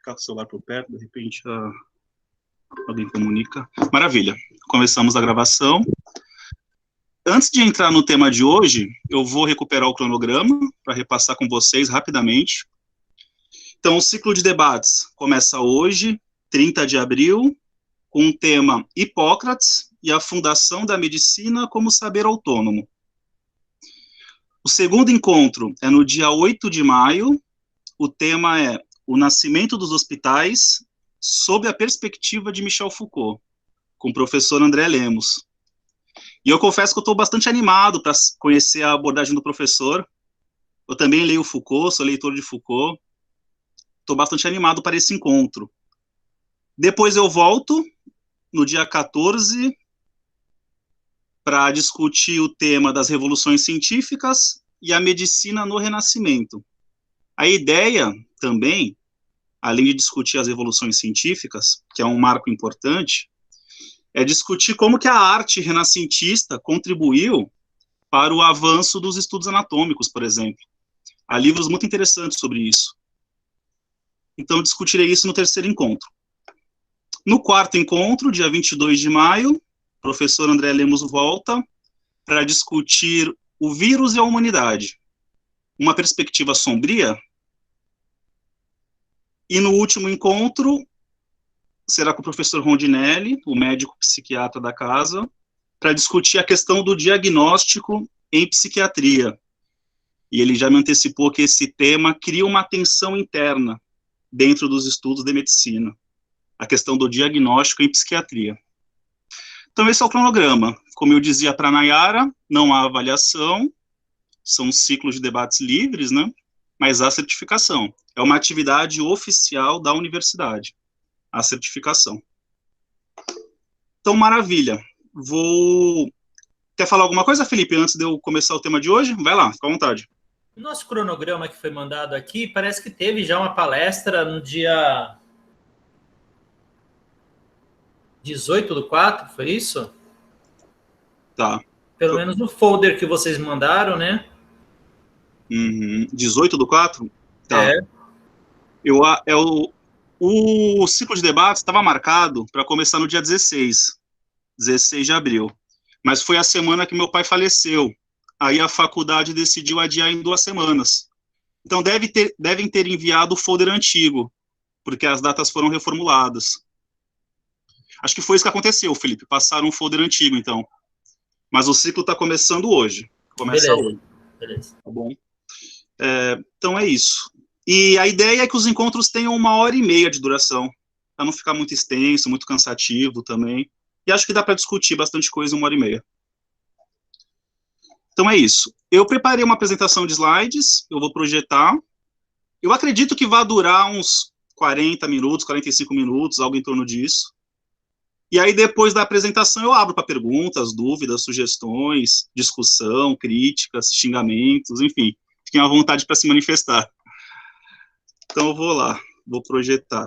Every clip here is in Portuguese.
ficar com o celular por perto, de repente alguém comunica. Maravilha, começamos a gravação. Antes de entrar no tema de hoje, eu vou recuperar o cronograma para repassar com vocês rapidamente. Então, o ciclo de debates começa hoje, 30 de abril, com o tema Hipócrates e a fundação da medicina como saber autônomo. O segundo encontro é no dia 8 de maio, o tema é o nascimento dos hospitais sob a perspectiva de Michel Foucault, com o professor André Lemos. E eu confesso que eu estou bastante animado para conhecer a abordagem do professor. Eu também leio Foucault, sou leitor de Foucault. Estou bastante animado para esse encontro. Depois eu volto, no dia 14, para discutir o tema das revoluções científicas e a medicina no Renascimento. A ideia também, além de discutir as revoluções científicas, que é um marco importante, é discutir como que a arte renascentista contribuiu para o avanço dos estudos anatômicos, por exemplo. Há livros muito interessantes sobre isso. Então, discutirei isso no terceiro encontro. No quarto encontro, dia 22 de maio, o professor André Lemos volta para discutir o vírus e a humanidade. Uma perspectiva sombria. E no último encontro, será com o professor Rondinelli, o médico psiquiatra da casa, para discutir a questão do diagnóstico em psiquiatria. E ele já me antecipou que esse tema cria uma tensão interna dentro dos estudos de medicina, a questão do diagnóstico em psiquiatria. Então, esse é o cronograma. Como eu dizia para a Nayara, não há avaliação, são ciclos de debates livres, né? Mas há certificação. É uma atividade oficial da universidade, a certificação. Então, maravilha. Quer falar alguma coisa, Felipe, antes de eu começar o tema de hoje? Vai lá, fica à vontade. O nosso cronograma que foi mandado aqui, parece que teve já uma palestra no dia 18/4, foi isso? Tá. Pelo menos no folder que vocês mandaram, né? 18/4? Tá. É. O ciclo de debates estava marcado para começar no dia 16 de abril. Mas foi a semana que meu pai faleceu. Aí a faculdade decidiu adiar em 2 semanas. Então devem ter enviado o folder antigo, porque as datas foram reformuladas. Acho que foi isso que aconteceu, Felipe. Passaram um folder antigo, então. Mas o ciclo está começando hoje. Começa hoje. Beleza. Tá bom? Então é isso. E a ideia é que os encontros tenham 1h30 de duração, para não ficar muito extenso, muito cansativo também. E acho que dá para discutir bastante coisa em 1h30. Então é isso. Eu preparei uma apresentação de slides, eu vou projetar. Eu acredito que vai durar uns 40 minutos, 45 minutos, algo em torno disso. E aí, depois da apresentação, eu abro para perguntas, dúvidas, sugestões, discussão, críticas, xingamentos, enfim. Fiquem à vontade para se manifestar. Então, eu vou lá, vou projetar.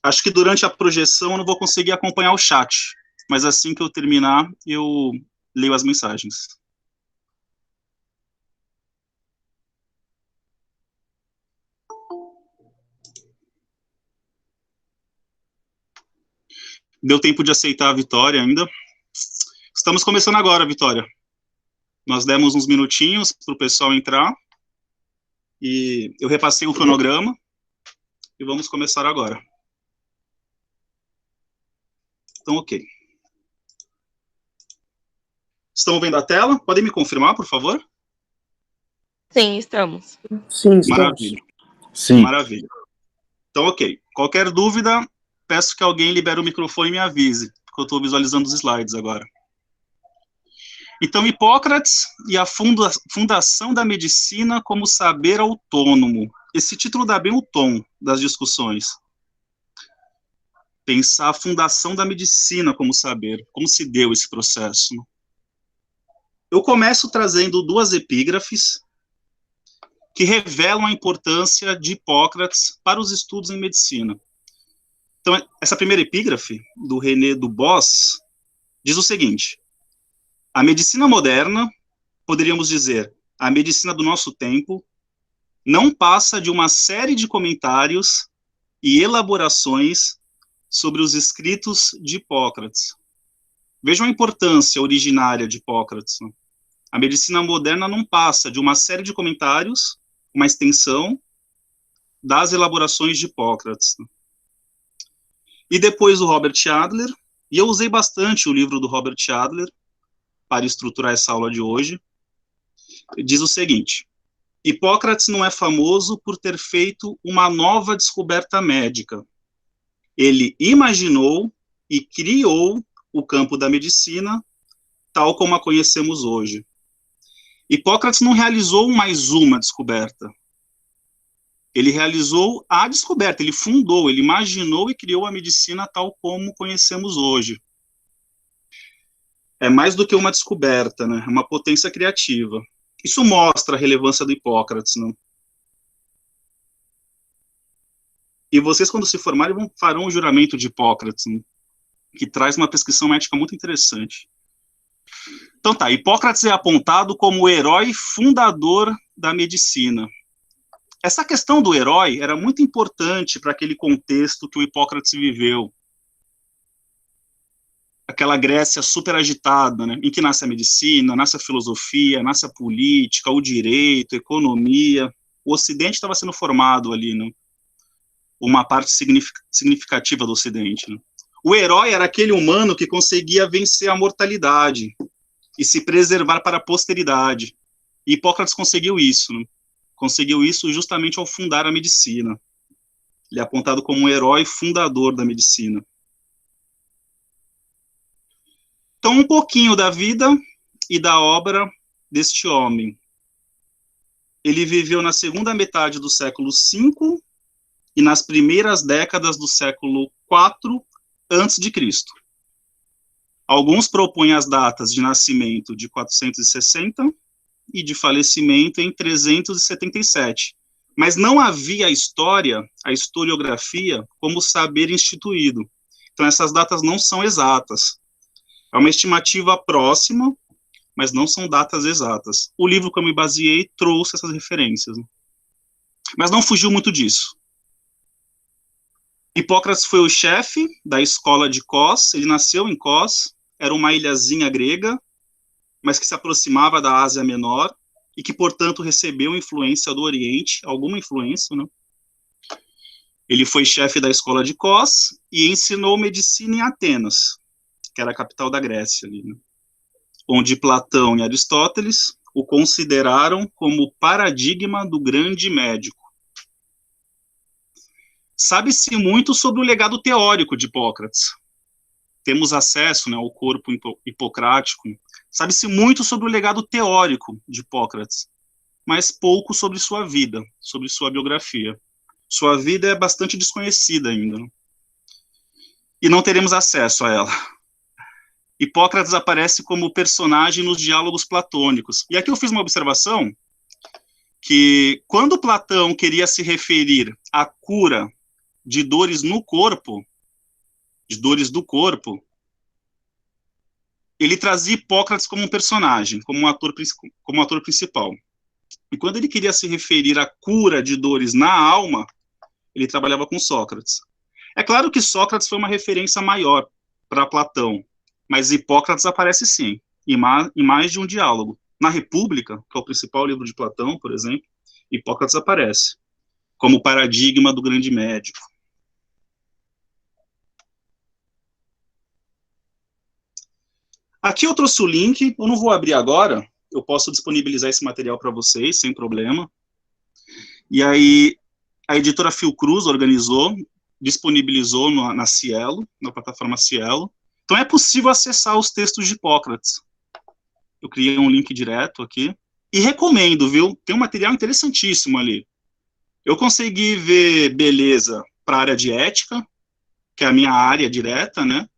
Acho que durante a projeção eu não vou conseguir acompanhar o chat, mas assim que eu terminar, eu leio as mensagens. Deu tempo de aceitar a Vitória ainda. Estamos começando agora, Vitória. Nós demos uns minutinhos para o pessoal entrar. E eu repassei o cronograma. E vamos começar agora. Então, ok. Estão vendo a tela? Podem me confirmar, por favor? Sim, estamos. Sim, estamos. Maravilha. Sim. Maravilha. Então, ok. Qualquer dúvida, peço que alguém libere o microfone e me avise, porque eu estou visualizando os slides agora. Então, Hipócrates e a fundação da medicina como saber autônomo. Esse título dá bem o tom das discussões. Pensar a fundação da medicina como saber, como se deu esse processo. Eu começo trazendo 2 epígrafes que revelam a importância de Hipócrates para os estudos em medicina. Então, essa primeira epígrafe, do René Dubos, diz o seguinte: a medicina moderna, poderíamos dizer, a medicina do nosso tempo, não passa de uma série de comentários e elaborações sobre os escritos de Hipócrates. Vejam a importância originária de Hipócrates. A medicina moderna não passa de uma série de comentários, uma extensão das elaborações de Hipócrates. E depois o Robert Adler, e eu usei bastante o livro do Robert Adler para estruturar essa aula de hoje, diz o seguinte: Hipócrates não é famoso por ter feito uma nova descoberta médica. Ele imaginou e criou o campo da medicina tal como a conhecemos hoje. Hipócrates não realizou mais uma descoberta. Ele realizou a descoberta, ele fundou, ele imaginou e criou a medicina tal como conhecemos hoje. É mais do que uma descoberta, né? É uma potência criativa. Isso mostra a relevância do Hipócrates, não? E vocês, quando se formarem, farão o juramento de Hipócrates, né? Que traz uma prescrição médica muito interessante. Então tá, Hipócrates é apontado como o herói fundador da medicina. Essa questão do herói era muito importante para aquele contexto que o Hipócrates viveu. Aquela Grécia super agitada, né, em que nasce a medicina, nasce a filosofia, nasce a política, o direito, a economia. O Ocidente estava sendo formado ali, né, uma parte significativa do Ocidente. Né. O herói era aquele humano que conseguia vencer a mortalidade e se preservar para a posteridade. E Hipócrates conseguiu isso, né. Conseguiu isso justamente ao fundar a medicina. Ele é apontado como um herói fundador da medicina. Então, um pouquinho da vida e da obra deste homem. Ele viveu na segunda metade do século V e nas primeiras décadas do século IV a.C. Alguns propõem as datas de nascimento de 460 e de falecimento em 377. Mas não havia a historiografia, como saber instituído. Então, essas datas não são exatas. É uma estimativa próxima, mas não são datas exatas. O livro que eu me baseei trouxe essas referências, né? Mas não fugiu muito disso. Hipócrates foi o chefe da escola de Cos, ele nasceu em Cos, era uma ilhazinha grega, mas que se aproximava da Ásia Menor, e que, portanto, recebeu influência do Oriente, alguma influência, né? Ele foi chefe da escola de Cos e ensinou medicina em Atenas, que era a capital da Grécia, ali, né? Onde Platão e Aristóteles o consideraram como paradigma do grande médico. Sabe-se muito sobre o legado teórico de Hipócrates. Temos acesso, né, ao corpo hipocrático. Sabe-se muito sobre o legado teórico de Hipócrates, mas pouco sobre sua vida, sobre sua biografia. Sua vida é bastante desconhecida ainda, né? E não teremos acesso a ela. Hipócrates aparece como personagem nos diálogos platônicos. E aqui eu fiz uma observação que quando Platão queria se referir à cura de dores no corpo, de dores do corpo, ele trazia Hipócrates como um personagem, como um ator principal. E quando ele queria se referir à cura de dores na alma, ele trabalhava com Sócrates. É claro que Sócrates foi uma referência maior para Platão, mas Hipócrates aparece sim, em mais de um diálogo. Na República, que é o principal livro de Platão, por exemplo, Hipócrates aparece como paradigma do grande médico. Aqui eu trouxe o link, eu não vou abrir agora, eu posso disponibilizar esse material para vocês, sem problema. E aí, a editora Fiocruz organizou, disponibilizou na Cielo, na plataforma Cielo. Então é possível acessar os textos de Hipócrates. Eu criei um link direto aqui. E recomendo, viu? Tem um material interessantíssimo ali. Eu consegui ver beleza para a área de ética, que é a minha área direta, né?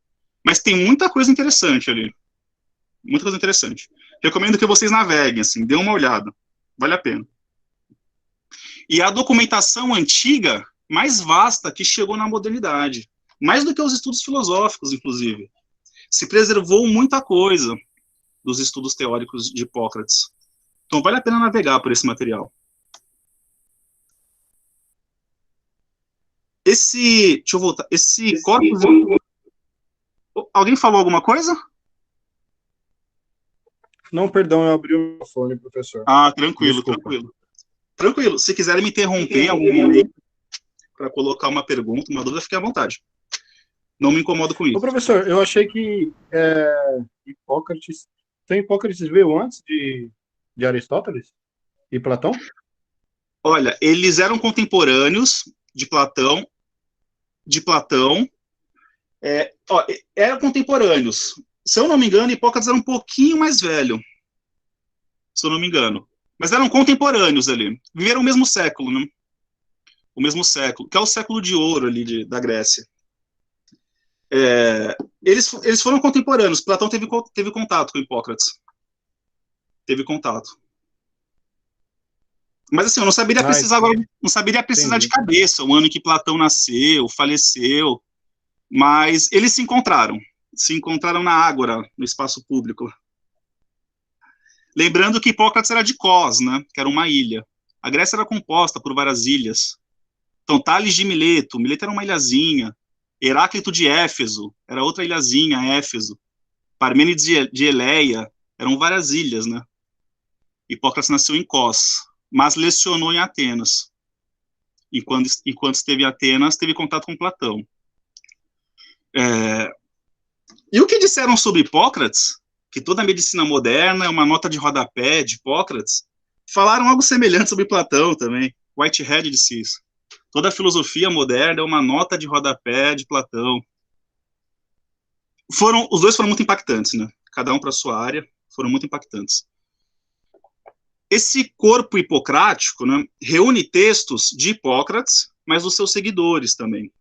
Mas tem muita coisa interessante ali. Muita coisa interessante. Recomendo que vocês naveguem, assim, dêem uma olhada. Vale a pena. E a documentação antiga, mais vasta, que chegou na modernidade. Mais do que os estudos filosóficos, inclusive. Se preservou muita coisa dos estudos teóricos de Hipócrates. Então, vale a pena navegar por esse material. Deixa eu voltar, esse corpus... Alguém falou alguma coisa? Não, perdão, eu abri o microfone, professor. Ah, tranquilo, Desculpa. tranquilo. Tranquilo, se quiserem me interromper em algum momento para colocar uma pergunta, uma dúvida, fique à vontade. Não me incomodo com Ô, isso. professor, eu achei que Hipócrates... Então, Hipócrates veio antes de Aristóteles e Platão? Olha, eles eram contemporâneos de Platão, eram contemporâneos. Se eu não me engano, Hipócrates era um pouquinho mais velho, se eu não me engano. Mas eram contemporâneos ali. Viveram o mesmo século, né? O mesmo século, que é o século de ouro ali da Grécia. Eles foram contemporâneos. Platão teve contato com Hipócrates. Teve contato. Mas assim, eu não saberia precisar agora, não saberia precisar de cabeça o ano em que Platão nasceu, faleceu, mas eles se encontraram na Ágora, no espaço público. Lembrando que Hipócrates era de Cos, né, que era uma ilha. A Grécia era composta por várias ilhas. Então, Tales de Mileto era uma ilhazinha. Heráclito de Éfeso era outra ilhazinha, Éfeso. Parmênides de Eleia, eram várias ilhas, né. Hipócrates nasceu em Cos, mas lecionou em Atenas. E enquanto esteve em Atenas, teve contato com Platão. E o que disseram sobre Hipócrates, que toda a medicina moderna é uma nota de rodapé de Hipócrates, falaram algo semelhante sobre Platão também. Whitehead disse isso. Toda a filosofia moderna é uma nota de rodapé de Platão. Os dois foram muito impactantes, né? Cada um para a sua área, foram muito impactantes. Esse corpo hipocrático, né, reúne textos de Hipócrates, mas dos seus seguidores também.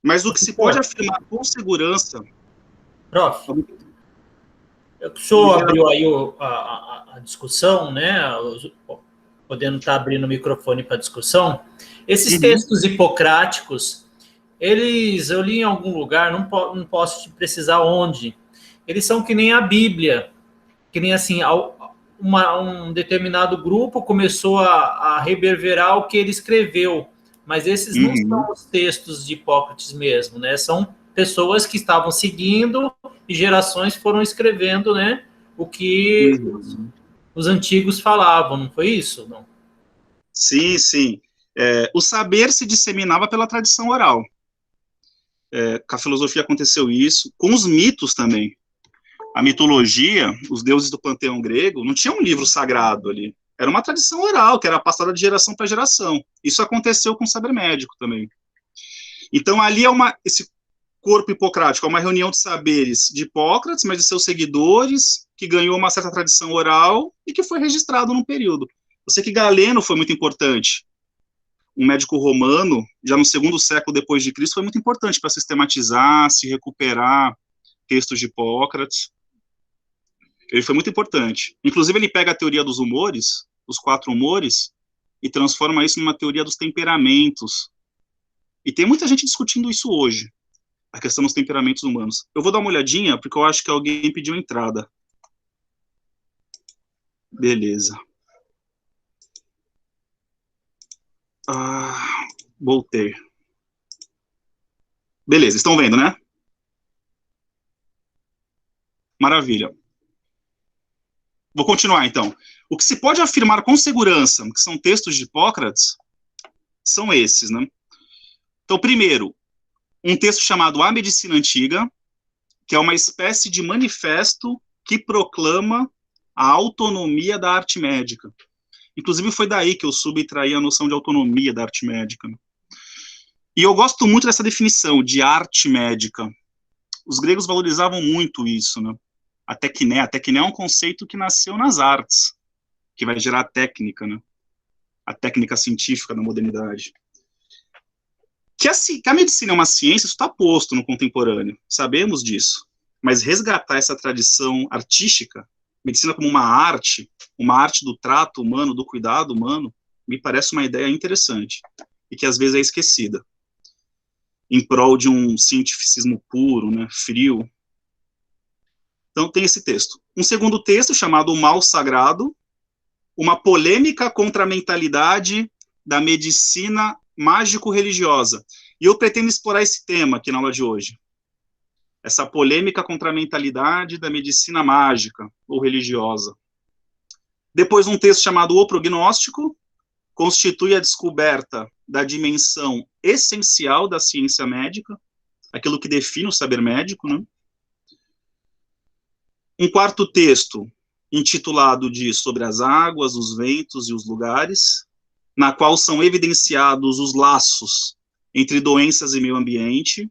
Mas o que se pode afirmar com segurança... Prof, o senhor abriu aí a discussão, né? Podendo estar abrindo o microfone para discussão. Esses textos hipocráticos, eu li em algum lugar, não posso te precisar onde, eles são que nem a Bíblia, que nem assim, um determinado grupo começou a reverberar o que ele escreveu, mas esses não são os textos de Hipócrates mesmo, né? São pessoas que estavam seguindo e gerações foram escrevendo, né, o que os antigos falavam, não foi isso? Não? Sim, sim. O saber se disseminava pela tradição oral. Com a filosofia aconteceu isso, com os mitos também. A mitologia, os deuses do panteão grego, não tinha um livro sagrado ali. Era uma tradição oral, que era passada de geração para geração. Isso aconteceu com o saber médico também. Então, ali esse corpo hipocrático é uma reunião de saberes de Hipócrates, mas de seus seguidores, que ganhou uma certa tradição oral e que foi registrado num período. Eu sei que Galeno foi muito importante. Um médico romano, já no 2º século depois de Cristo, foi muito importante para sistematizar, se recuperar textos de Hipócrates. Ele foi muito importante. Inclusive, ele pega a teoria dos humores, os 4 humores, e transforma isso numa teoria dos temperamentos. E tem muita gente discutindo isso hoje, a questão dos temperamentos humanos. Eu vou dar uma olhadinha, porque eu acho que alguém pediu entrada. Beleza. Voltei. Beleza, estão vendo, né? Maravilha. Vou continuar, então. O que se pode afirmar com segurança, que são textos de Hipócrates, são esses, né? Então, primeiro, um texto chamado A Medicina Antiga, que é uma espécie de manifesto que proclama a autonomia da arte médica. Inclusive, foi daí que eu subtraí a noção de autonomia da arte médica. E eu gosto muito dessa definição de arte médica. Os gregos valorizavam muito isso, né? A tecné é um conceito que nasceu nas artes, que vai gerar a técnica, né? A técnica científica da modernidade. Que a medicina é uma ciência, isso está posto no contemporâneo, sabemos disso. Mas resgatar essa tradição artística, medicina como uma arte do trato humano, do cuidado humano, me parece uma ideia interessante, e que às vezes é esquecida, em prol de um cientificismo puro, né, frio. Então tem esse texto. Um segundo texto chamado O Mal Sagrado, uma polêmica contra a mentalidade da medicina mágico-religiosa. E eu pretendo explorar esse tema aqui na aula de hoje. Essa polêmica contra a mentalidade da medicina mágica ou religiosa. Depois, um texto chamado O Prognóstico, constitui a descoberta da dimensão essencial da ciência médica, aquilo que define o saber médico, né? Um quarto texto, intitulado de Sobre as Águas, os Ventos e os Lugares, na qual são evidenciados os laços entre doenças e meio ambiente.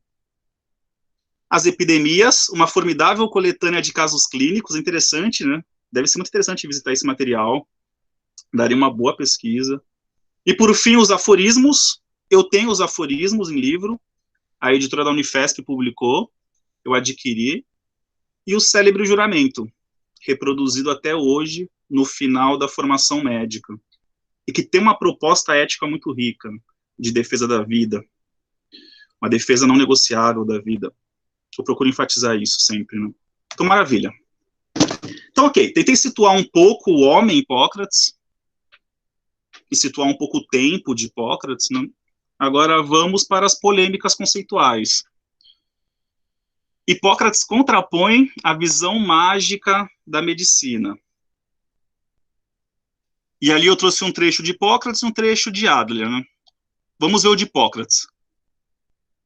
As epidemias, uma formidável coletânea de casos clínicos, interessante, né? Deve ser muito interessante visitar esse material, daria uma boa pesquisa. E, por fim, os aforismos. Eu tenho os aforismos em livro, a editora da Unifesp publicou, eu adquiri, e o célebre juramento, reproduzido até hoje no final da formação médica, e que tem uma proposta ética muito rica, de defesa da vida, uma defesa não negociável da vida. Eu procuro enfatizar isso sempre, né? Então, maravilha. Então, ok, tentei situar um pouco o homem Hipócrates, e situar um pouco o tempo de Hipócrates, né? Agora vamos para as polêmicas conceituais. Hipócrates contrapõe a visão mágica da medicina. E ali eu trouxe um trecho de Hipócrates e um trecho de Adler, né? Vamos ver o de Hipócrates.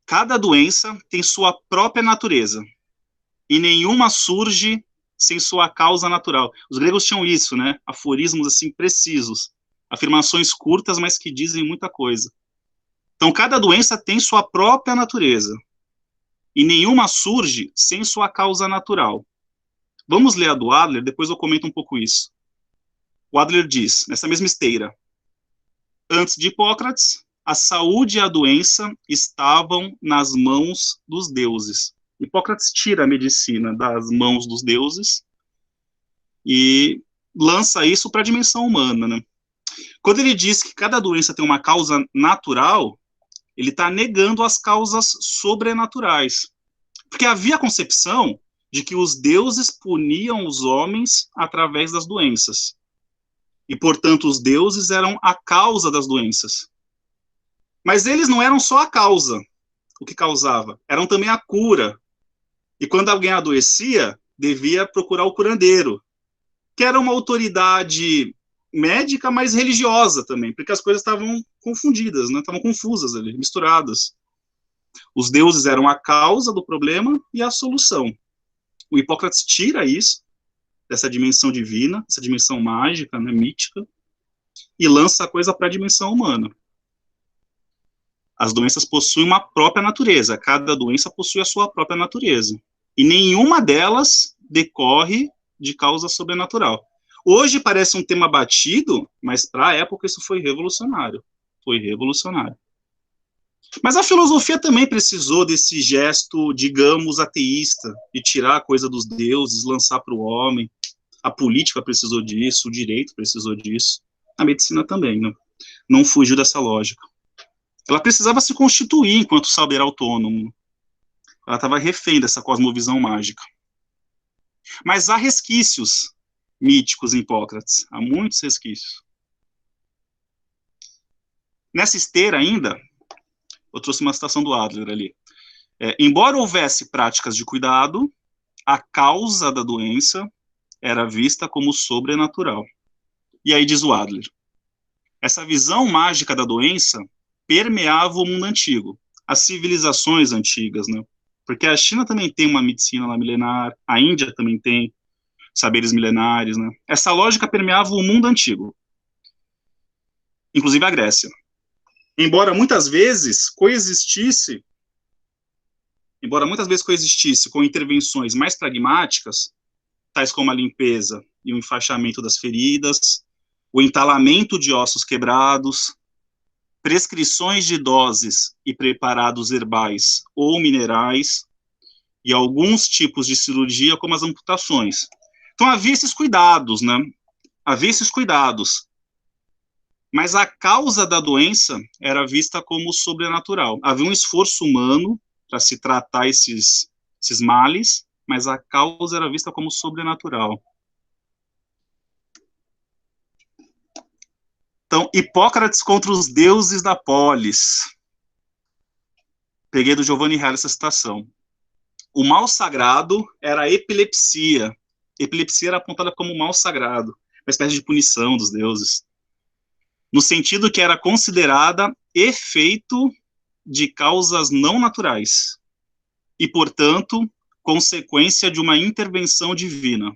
Cada doença tem sua própria natureza, e nenhuma surge sem sua causa natural. Os gregos tinham isso, né? Aforismos assim precisos, afirmações curtas, mas que dizem muita coisa. Então, cada doença tem sua própria natureza, e nenhuma surge sem sua causa natural. Vamos ler a do Adler, depois eu comento um pouco isso. O Adler diz, nessa mesma esteira, antes de Hipócrates, a saúde e a doença estavam nas mãos dos deuses. Hipócrates tira a medicina das mãos dos deuses e lança isso para a dimensão humana, né? Quando ele diz que cada doença tem uma causa natural, ele está negando as causas sobrenaturais. Porque havia a concepção de que os deuses puniam os homens através das doenças. E, portanto, os deuses eram a causa das doenças. Mas eles não eram só a causa, o que causava, eram também a cura. E quando alguém adoecia, devia procurar o curandeiro, que era uma autoridade médica, mas religiosa também, porque as coisas estavam confundidas, né? Estavam confusas ali, misturadas. Os deuses eram a causa do problema e a solução. O Hipócrates tira isso, dessa dimensão divina, essa dimensão mágica, né, mítica, e lança a coisa para a dimensão humana. As doenças possuem uma própria natureza, cada doença possui a sua própria natureza, e nenhuma delas decorre de causa sobrenatural. Hoje parece um tema batido, mas para a época isso foi revolucionário. Foi revolucionário. Mas a filosofia também precisou desse gesto, digamos, ateísta, de tirar a coisa dos deuses, lançar para o homem. A política precisou disso, o direito precisou disso. A medicina também, né? Não fugiu dessa lógica. Ela precisava se constituir enquanto saber autônomo. Ela estava refém dessa cosmovisão mágica. Mas há resquícios míticos em Hipócrates, há muitos resquícios. Nessa esteira ainda, eu trouxe uma citação do Adler ali. Embora houvesse práticas de cuidado, a causa da doença era vista como sobrenatural. E aí diz o Adler, essa visão mágica da doença permeava o mundo antigo, as civilizações antigas, né? Porque a China também tem uma medicina lá milenar, a Índia também tem saberes milenares, né? Essa lógica permeava o mundo antigo, inclusive a Grécia. Embora muitas vezes coexistisse com intervenções mais pragmáticas, tais como a limpeza e o enfaixamento das feridas, o entalamento de ossos quebrados, prescrições de doses e preparados herbais ou minerais, e alguns tipos de cirurgia, como as amputações. Então havia esses cuidados, né? Havia esses cuidados. Mas a causa da doença era vista como sobrenatural. Havia um esforço humano para se tratar esses males, mas a causa era vista como sobrenatural. Então, Hipócrates contra os deuses da polis. Peguei do Giovanni Reale essa citação. O mal sagrado era a epilepsia. Epilepsia era apontada como mal sagrado, uma espécie de punição dos deuses, no sentido que era considerada efeito de causas não naturais e, portanto, consequência de uma intervenção divina.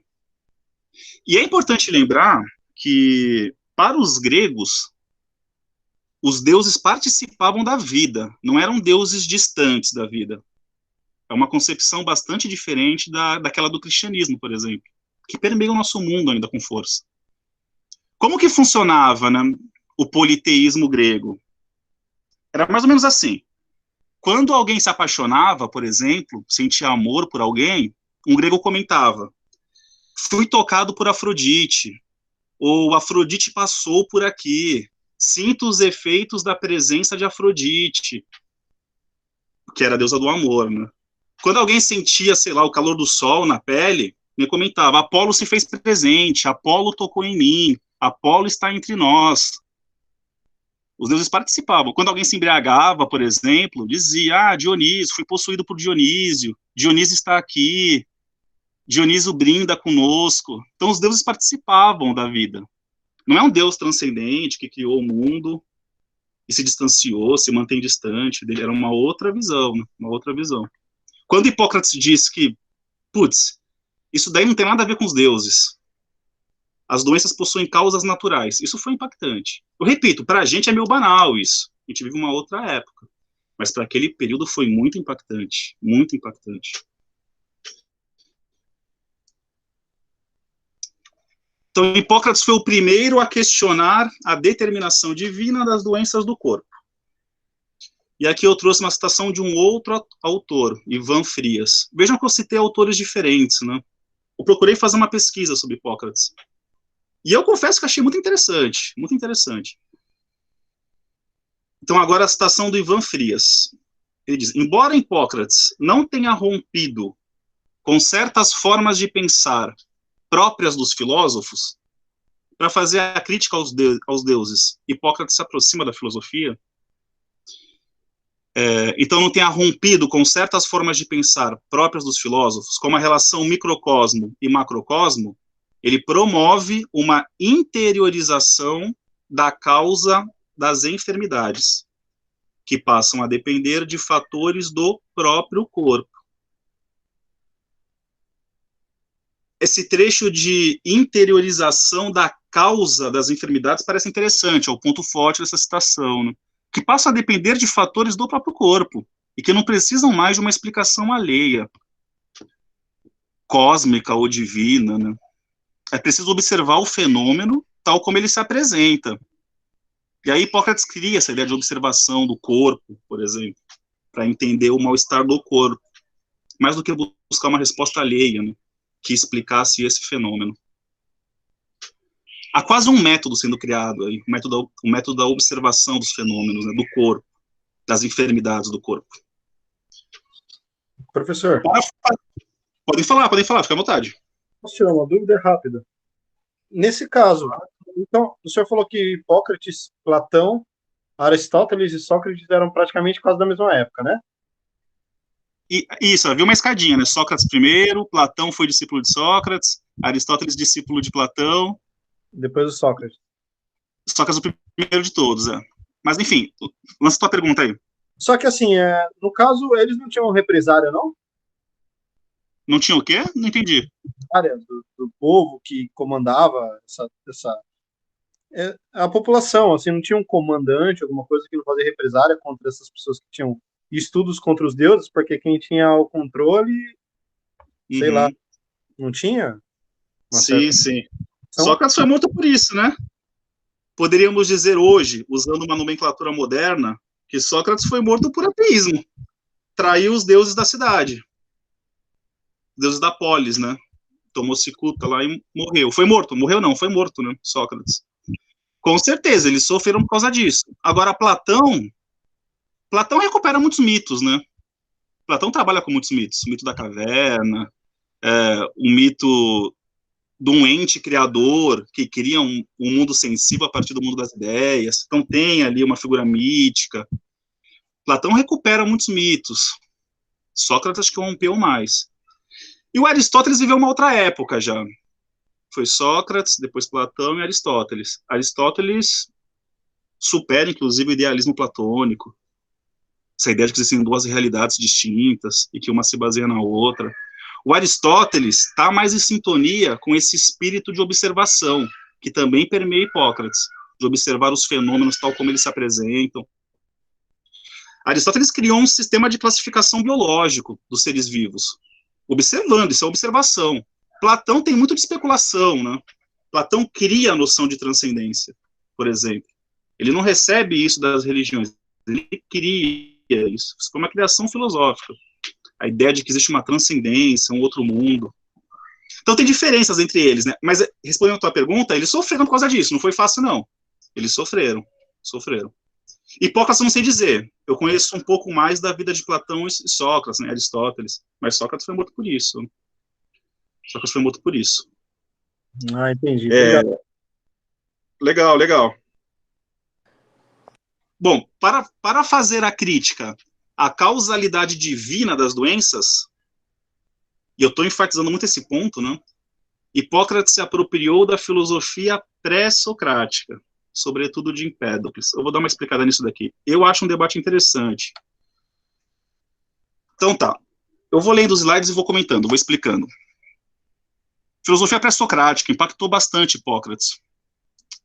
E é importante lembrar que, para os gregos, os deuses participavam da vida, não eram deuses distantes da vida. É uma concepção bastante diferente daquela do cristianismo, por exemplo, que permeia o nosso mundo ainda com força. Como que funcionava, né, o politeísmo grego? Era mais ou menos assim. Quando alguém se apaixonava, por exemplo, sentia amor por alguém, um grego comentava: fui tocado por Afrodite, ou Afrodite passou por aqui, sinto os efeitos da presença de Afrodite, que era a deusa do amor, né? Quando alguém sentia, sei lá, o calor do sol na pele, ele comentava: Apolo se fez presente, Apolo tocou em mim, Apolo está entre nós. Os deuses participavam. Quando alguém se embriagava, por exemplo, dizia: Dionísio, fui possuído por Dionísio, Dionísio está aqui, Dionísio brinda conosco. Então os deuses participavam da vida. Não é um deus transcendente que criou o mundo e se distanciou, se mantém distante dele. Era uma outra visão, né? Uma outra visão. Quando Hipócrates disse que, putz, isso daí não tem nada a ver com os deuses, as doenças possuem causas naturais, isso foi impactante. Eu repito, para a gente é meio banal isso, a gente vive uma outra época, mas para aquele período foi muito impactante, muito impactante. Então, Hipócrates foi o primeiro a questionar a determinação divina das doenças do corpo. E aqui eu trouxe uma citação de um outro autor, Ivan Frias. Vejam que eu citei autores diferentes, né? Eu procurei fazer uma pesquisa sobre Hipócrates. E eu confesso que achei muito interessante, muito interessante. Então, agora a citação do Ivan Frias. Ele diz: embora Hipócrates não tenha rompido com certas formas de pensar próprias dos filósofos, para fazer a crítica aos deuses, Hipócrates se aproxima da filosofia. Então não tenha rompido com certas formas de pensar próprias dos filósofos, como a relação microcosmo e macrocosmo, ele promove uma interiorização da causa das enfermidades, que passam a depender de fatores do próprio corpo. Esse trecho de interiorização da causa das enfermidades parece interessante, é o ponto forte dessa citação, né? Que passam a depender de fatores do próprio corpo, e que não precisam mais de uma explicação alheia, cósmica ou divina, né? É preciso observar o fenômeno tal como ele se apresenta. E aí Hipócrates cria essa ideia de observação do corpo, por exemplo, para entender o mal-estar do corpo, mais do que buscar uma resposta alheia, né, que explicasse esse fenômeno. Há quase um método sendo criado aí, o método da observação dos fenômenos, né, do corpo, das enfermidades do corpo. Professor. Podem falar, fica à vontade. Posso tirar uma dúvida rápida? Nesse caso, então, o senhor falou que Hipócrates, Platão, Aristóteles e Sócrates eram praticamente quase da mesma época, né? Isso, havia uma escadinha, né? Sócrates primeiro, Platão foi discípulo de Sócrates, Aristóteles discípulo de Platão. Depois do Sócrates. Sócrates o primeiro de todos, é. Mas, enfim, lança tua pergunta aí. Só que, assim, no caso, eles não tinham represária, não? Não tinha o quê? Não entendi. Área do povo que comandava a população, assim, não tinha um comandante, alguma coisa que não fazia represária contra essas pessoas que tinham estudos contra os deuses, porque quem tinha o controle, sei lá, não tinha? Sim. Sócrates foi morto por isso, né? Poderíamos dizer hoje, usando uma nomenclatura moderna, que Sócrates foi morto por ateísmo. Traiu os deuses da cidade. Deuses da polis, né? Tomou cicuta lá e morreu. Foi morto, né? Sócrates. Com certeza, eles sofreram por causa disso. Agora, Platão recupera muitos mitos, né? Platão trabalha com muitos mitos. O mito da caverna, o mito de um ente criador que cria um mundo sensível a partir do mundo das ideias. Então tem ali uma figura mítica. Platão recupera muitos mitos. Sócrates acho que rompeu mais. E o Aristóteles viveu uma outra época já. Foi Sócrates, depois Platão e Aristóteles. Aristóteles supera, inclusive, o idealismo platônico. Essa ideia de que existem duas realidades distintas e que uma se baseia na outra. O Aristóteles está mais em sintonia com esse espírito de observação, que também permeia Hipócrates, de observar os fenômenos tal como eles se apresentam. Aristóteles criou um sistema de classificação biológico dos seres vivos, observando, isso é observação. Platão tem muito de especulação, né? Platão cria a noção de transcendência, por exemplo. Ele não recebe isso das religiões, ele cria isso. Isso é uma criação filosófica. A ideia de que existe uma transcendência, um outro mundo. Então tem diferenças entre eles, né? Mas respondendo a tua pergunta, eles sofreram por causa disso, não foi fácil, não. Eles sofreram. Hipócrates não sei dizer. Eu conheço um pouco mais da vida de Platão e Sócrates, né, Aristóteles, mas Sócrates foi morto por isso. Ah, entendi. Legal. Bom, para fazer a crítica à causalidade divina das doenças, e eu estou enfatizando muito esse ponto, né? Hipócrates se apropriou da filosofia pré-socrática, sobretudo de Empédocles. Eu vou dar uma explicada nisso daqui. Eu acho um debate interessante. Então tá, eu vou lendo os slides e vou comentando, vou explicando. Filosofia pré-socrática impactou bastante Hipócrates.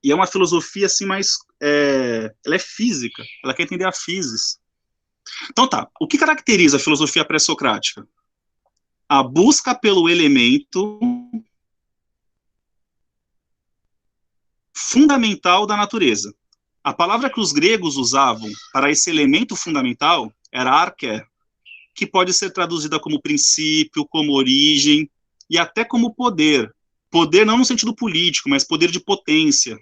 E é uma filosofia assim mais... ela é física, ela quer entender a physis. Então tá, o que caracteriza a filosofia pré-socrática? A busca pelo elemento fundamental da natureza. A palavra que os gregos usavam para esse elemento fundamental era arché, que pode ser traduzida como princípio, como origem e até como poder. Poder não no sentido político, mas poder de potência.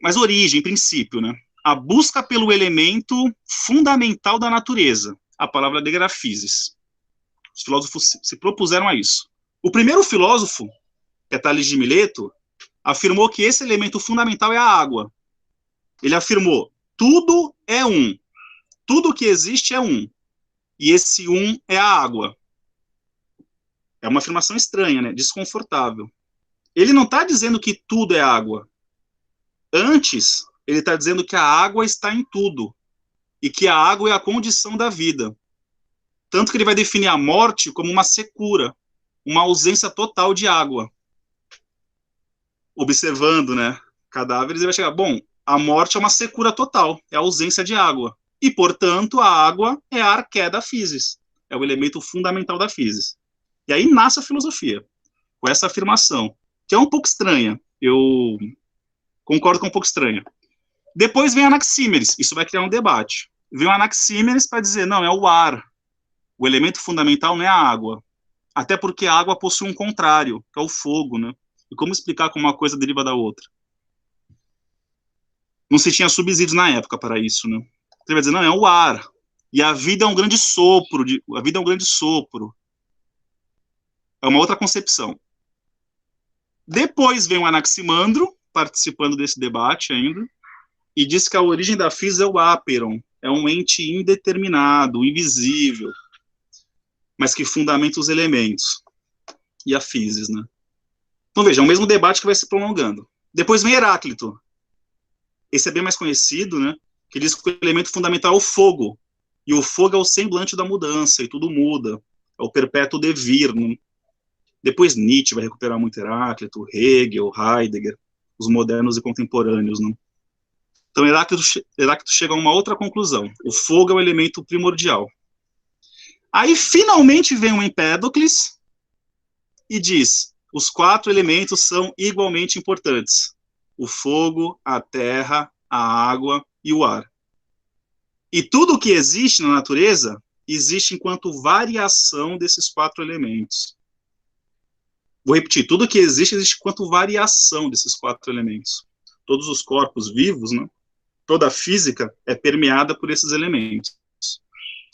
Mas origem, princípio, né? A busca pelo elemento fundamental da natureza. A palavra grega era physis. Os filósofos se propuseram a isso. O primeiro filósofo, que é Tales de Mileto, afirmou que esse elemento fundamental é a água. Ele afirmou, tudo é um. Tudo que existe é um. E esse um é a água. É uma afirmação estranha, né? Desconfortável. Ele não está dizendo que tudo é água. Antes, ele está dizendo que a água está em tudo. E que a água é a condição da vida. Tanto que ele vai definir a morte como uma secura, uma ausência total de água. Observando, né, cadáveres, ele vai chegar, bom, a morte é uma secura total, é a ausência de água. E, portanto, a água é a arché da physis, é o elemento fundamental da physis. E aí nasce a filosofia, com essa afirmação, que é um pouco estranha, eu concordo que é um pouco estranha. Depois vem Anaxímenes, isso vai criar um debate. Vem o Anaxímenes para dizer, não, é o ar, o elemento fundamental não é a água, até porque a água possui um contrário, que é o fogo, né? E como explicar como uma coisa deriva da outra? Não se tinha subsídios na época para isso, né? Ele vai dizer, não, é o ar. E a vida é um grande sopro. A vida é um grande sopro. É uma outra concepção. Depois vem o Anaximandro, participando desse debate ainda, e diz que a origem da physis é o áperon. É um ente indeterminado, invisível, mas que fundamenta os elementos. E a physis, né? Então, veja, é o mesmo debate que vai se prolongando. Depois vem Heráclito. Esse é bem mais conhecido, né? Que diz que o elemento fundamental é o fogo. E o fogo é o semblante da mudança, e tudo muda. É o perpétuo devir. Né? Depois Nietzsche vai recuperar muito Heráclito, Hegel, Heidegger, os modernos e contemporâneos. Né? Então, Heráclito chega a uma outra conclusão. O fogo é o elemento primordial. Aí, finalmente, vem o Empédocles e diz... Os 4 elementos são igualmente importantes. O fogo, a terra, a água e o ar. E tudo o que existe na natureza, existe enquanto variação desses 4 elementos. Vou repetir, tudo o que existe enquanto variação desses 4 elementos. Todos os corpos vivos, né? Toda a física é permeada por esses elementos.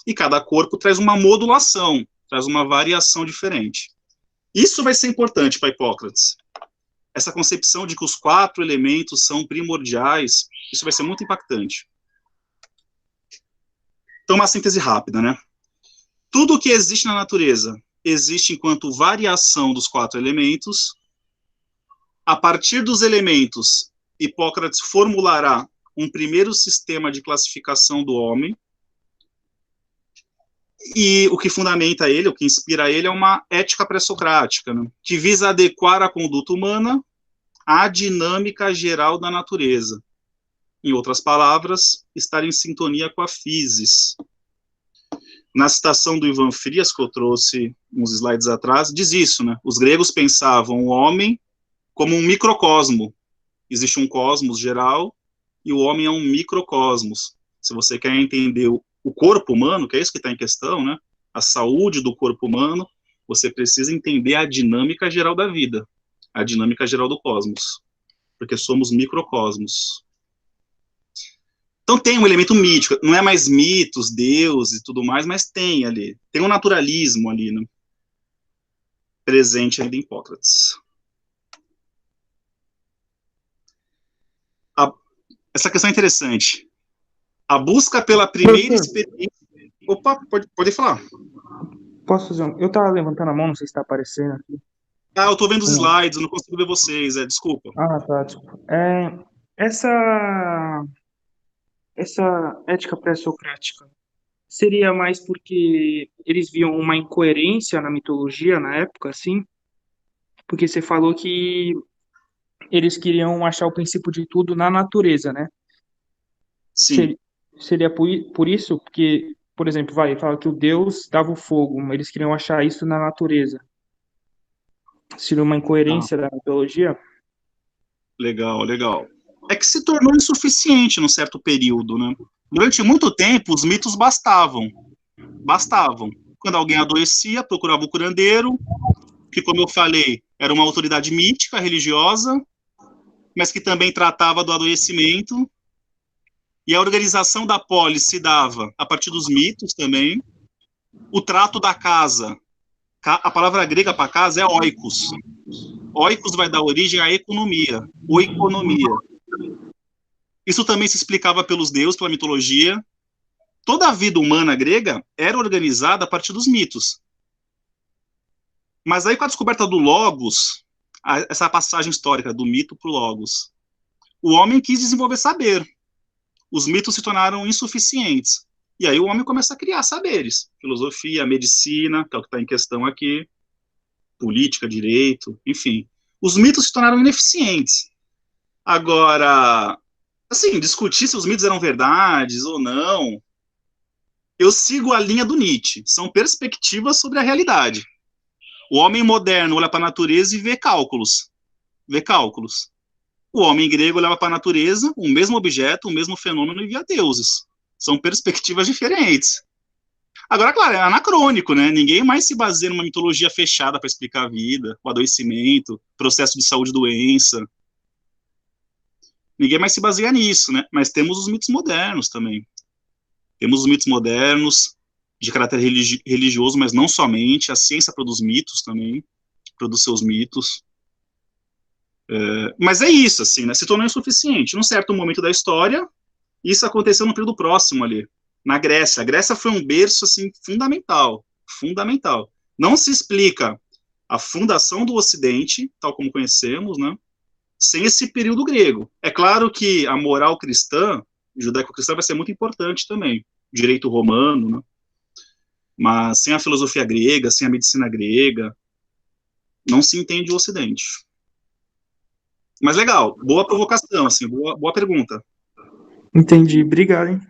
E cada corpo traz uma modulação, traz uma variação diferente. Isso vai ser importante para Hipócrates. Essa concepção de que os 4 elementos são primordiais, isso vai ser muito impactante. Então, uma síntese rápida, né? Tudo que existe na natureza existe enquanto variação dos 4 elementos. A partir dos elementos, Hipócrates formulará um primeiro sistema de classificação do homem, e o que fundamenta ele, o que inspira ele, é uma ética pré-socrática, né, que visa adequar a conduta humana à dinâmica geral da natureza. Em outras palavras, estar em sintonia com a physis. Na citação do Ivan Frias, que eu trouxe uns slides atrás, diz isso, né? Os gregos pensavam o homem como um microcosmo. Existe um cosmos geral e o homem é um microcosmos. Se você quer entender o corpo humano, que é isso que está em questão, né? A saúde do corpo humano, você precisa entender a dinâmica geral da vida, a dinâmica geral do cosmos, porque somos microcosmos. Então tem um elemento mítico, não é mais mitos, deuses e tudo mais, mas tem ali, tem um naturalismo ali, né? Presente ainda em Hipócrates. Essa questão é interessante. A busca pela primeira experiência... Opa, pode falar. Posso fazer um... Eu estava levantando a mão, não sei se está aparecendo aqui. Ah, eu estou vendo os slides, não consigo ver vocês, desculpa. Ah, tá, desculpa. Essa ética pré-socrática seria mais porque eles viam uma incoerência na mitologia na época, assim? Porque você falou que eles queriam achar o princípio de tudo na natureza, né? Sim. Seria por isso? Porque, por exemplo, fala que o Deus dava o fogo, eles queriam achar isso na natureza. Seria uma incoerência da mitologia? Legal. É que se tornou insuficiente num certo período, né? Durante muito tempo, os mitos bastavam. Quando alguém adoecia, procurava o curandeiro, que, como eu falei, era uma autoridade mítica, religiosa, mas que também tratava do adoecimento. E a organização da polis se dava a partir dos mitos também. O trato da casa, a palavra grega para casa é oikos. Oikos vai dar origem à economia, oikonomia. Isso também se explicava pelos deuses, pela mitologia. Toda a vida humana grega era organizada a partir dos mitos. Mas aí, com a descoberta do logos, essa passagem histórica do mito para o logos, o homem quis desenvolver saber. Os mitos se tornaram insuficientes. E aí o homem começa a criar saberes. Filosofia, medicina, que é o que está em questão aqui, política, direito, enfim. Os mitos se tornaram ineficientes. Agora, assim, discutir se os mitos eram verdades ou não, eu sigo a linha do Nietzsche. São perspectivas sobre a realidade. O homem moderno olha para a natureza e vê cálculos. O homem grego olhava para a natureza, o mesmo objeto, o mesmo fenômeno, e via deuses. São perspectivas diferentes. Agora, claro, é anacrônico, né? Ninguém mais se baseia numa mitologia fechada para explicar a vida, o adoecimento, processo de saúde e doença. Ninguém mais se baseia nisso, né? Mas temos os mitos modernos também. Temos os mitos modernos, de caráter religioso, mas não somente. A ciência produz mitos também, produz seus mitos. Mas é isso, assim, né? Se tornou insuficiente. Num certo momento da história, isso aconteceu no período próximo ali, na Grécia. A Grécia foi um berço, assim, fundamental. Não se explica a fundação do Ocidente, tal como conhecemos, né? Sem esse período grego. É claro que a moral cristã, judaico-cristã, vai ser muito importante também. Direito romano, né? Mas sem a filosofia grega, sem a medicina grega, não se entende o Ocidente. Mas legal, boa provocação, assim, boa pergunta. Entendi, obrigado, hein?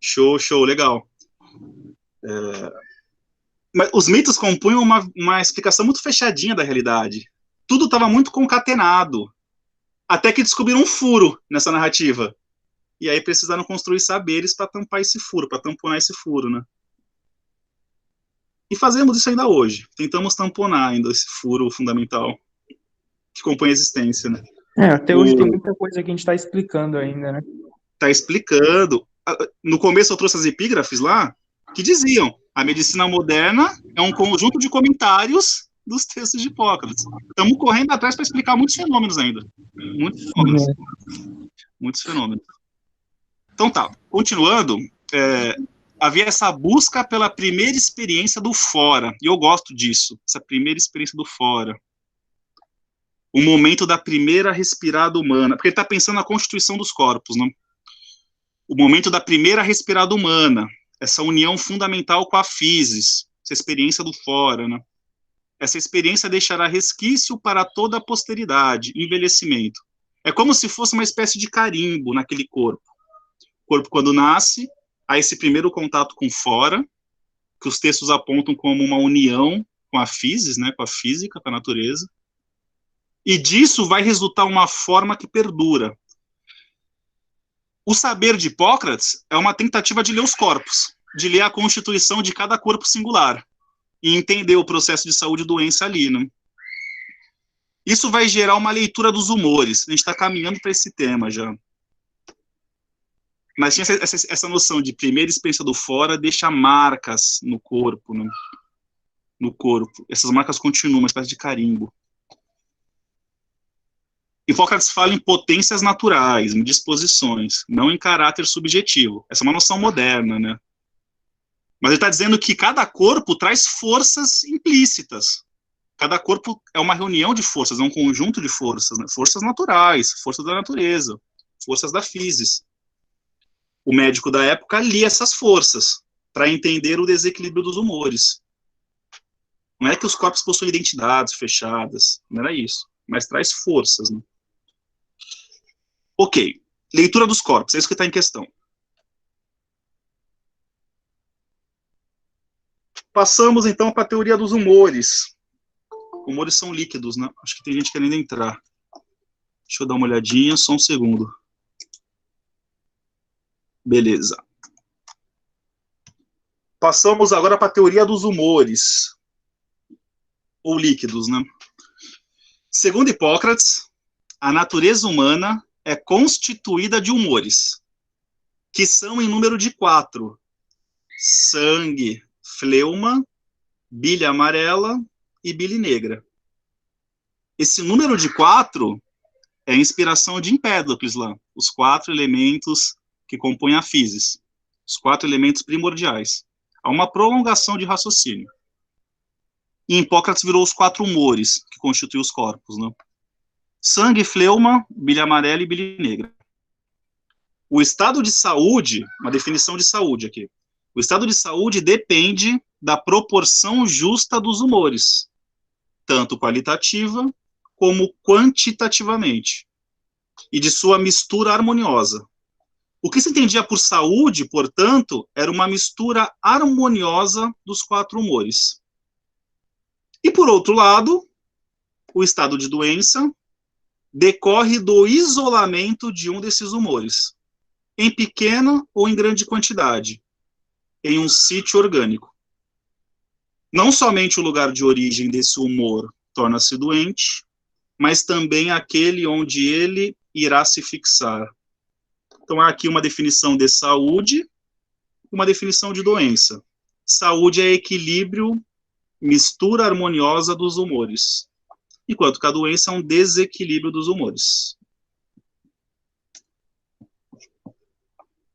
Show, legal. Mas os mitos compunham uma explicação muito fechadinha da realidade. Tudo estava muito concatenado, até que descobriram um furo nessa narrativa. E aí precisaram construir saberes para tampar esse furo, para tamponar esse furo, né? E fazemos isso ainda hoje. Tentamos tamponar ainda esse furo fundamental que compõe a existência, né? Até hoje tem muita coisa que a gente está explicando ainda, né? Está explicando. No começo eu trouxe as epígrafes lá, que diziam: a medicina moderna é um conjunto de comentários dos textos de Hipócrates. Estamos correndo atrás para explicar muitos fenômenos ainda. Muitos fenômenos. Muitos fenômenos. Então tá, continuando, havia essa busca pela primeira experiência do fora, e eu gosto disso, essa primeira experiência do fora. O momento da primeira respirada humana, porque ele está pensando na constituição dos corpos, né? O momento da primeira respirada humana, essa união fundamental com a physis, essa experiência do fora, né? Essa experiência deixará resquício para toda a posteridade, envelhecimento. É como se fosse uma espécie de carimbo naquele corpo. O corpo, quando nasce, há esse primeiro contato com fora, que os textos apontam como uma união com a physis, né, com a física, com a natureza, e disso vai resultar uma forma que perdura. O saber de Hipócrates é uma tentativa de ler os corpos, de ler a constituição de cada corpo singular, e entender o processo de saúde e doença ali, né? Isso vai gerar uma leitura dos humores, a gente está caminhando para esse tema já. Mas tinha essa noção de primeira experiência do fora deixa marcas no corpo, né? No corpo. Essas marcas continuam, uma espécie de carimbo. Hipócrates fala em potências naturais, em disposições, não em caráter subjetivo. Essa é uma noção moderna, né? Mas ele está dizendo que cada corpo traz forças implícitas. Cada corpo é uma reunião de forças, é um conjunto de forças, né? Forças naturais, forças da natureza, forças da physis. O médico da época lia essas forças para entender o desequilíbrio dos humores. Não é que os corpos possuem identidades fechadas, não era isso, mas traz forças, né? Ok, leitura dos corpos, é isso que está em questão. Passamos, então, para a teoria dos humores. Humores são líquidos, né? Acho que tem gente querendo entrar. Deixa eu dar uma olhadinha, só um segundo. Beleza. Passamos agora para a teoria dos humores. Ou líquidos, né? Segundo Hipócrates, a natureza humana é constituída de humores, que são em número de 4. Sangue, fleuma, bile amarela e bile negra. Esse número de 4 é a inspiração de Empédocles lá, os 4 elementos que compõem a physis, os 4 elementos primordiais. Há uma prolongação de raciocínio. E Hipócrates virou os 4 humores que constituem os corpos, né? Sangue, fleuma, bile amarela e bile negra. O estado de saúde, uma definição de saúde aqui, o estado de saúde depende da proporção justa dos humores, tanto qualitativa como quantitativamente, e de sua mistura harmoniosa. O que se entendia por saúde, portanto, era uma mistura harmoniosa dos 4 humores. E, por outro lado, o estado de doença decorre do isolamento de um desses humores, em pequena ou em grande quantidade, em um sítio orgânico. Não somente o lugar de origem desse humor torna-se doente, mas também aquele onde ele irá se fixar. Então, há aqui uma definição de saúde, uma definição de doença. Saúde é equilíbrio, mistura harmoniosa dos humores, enquanto que a doença é um desequilíbrio dos humores.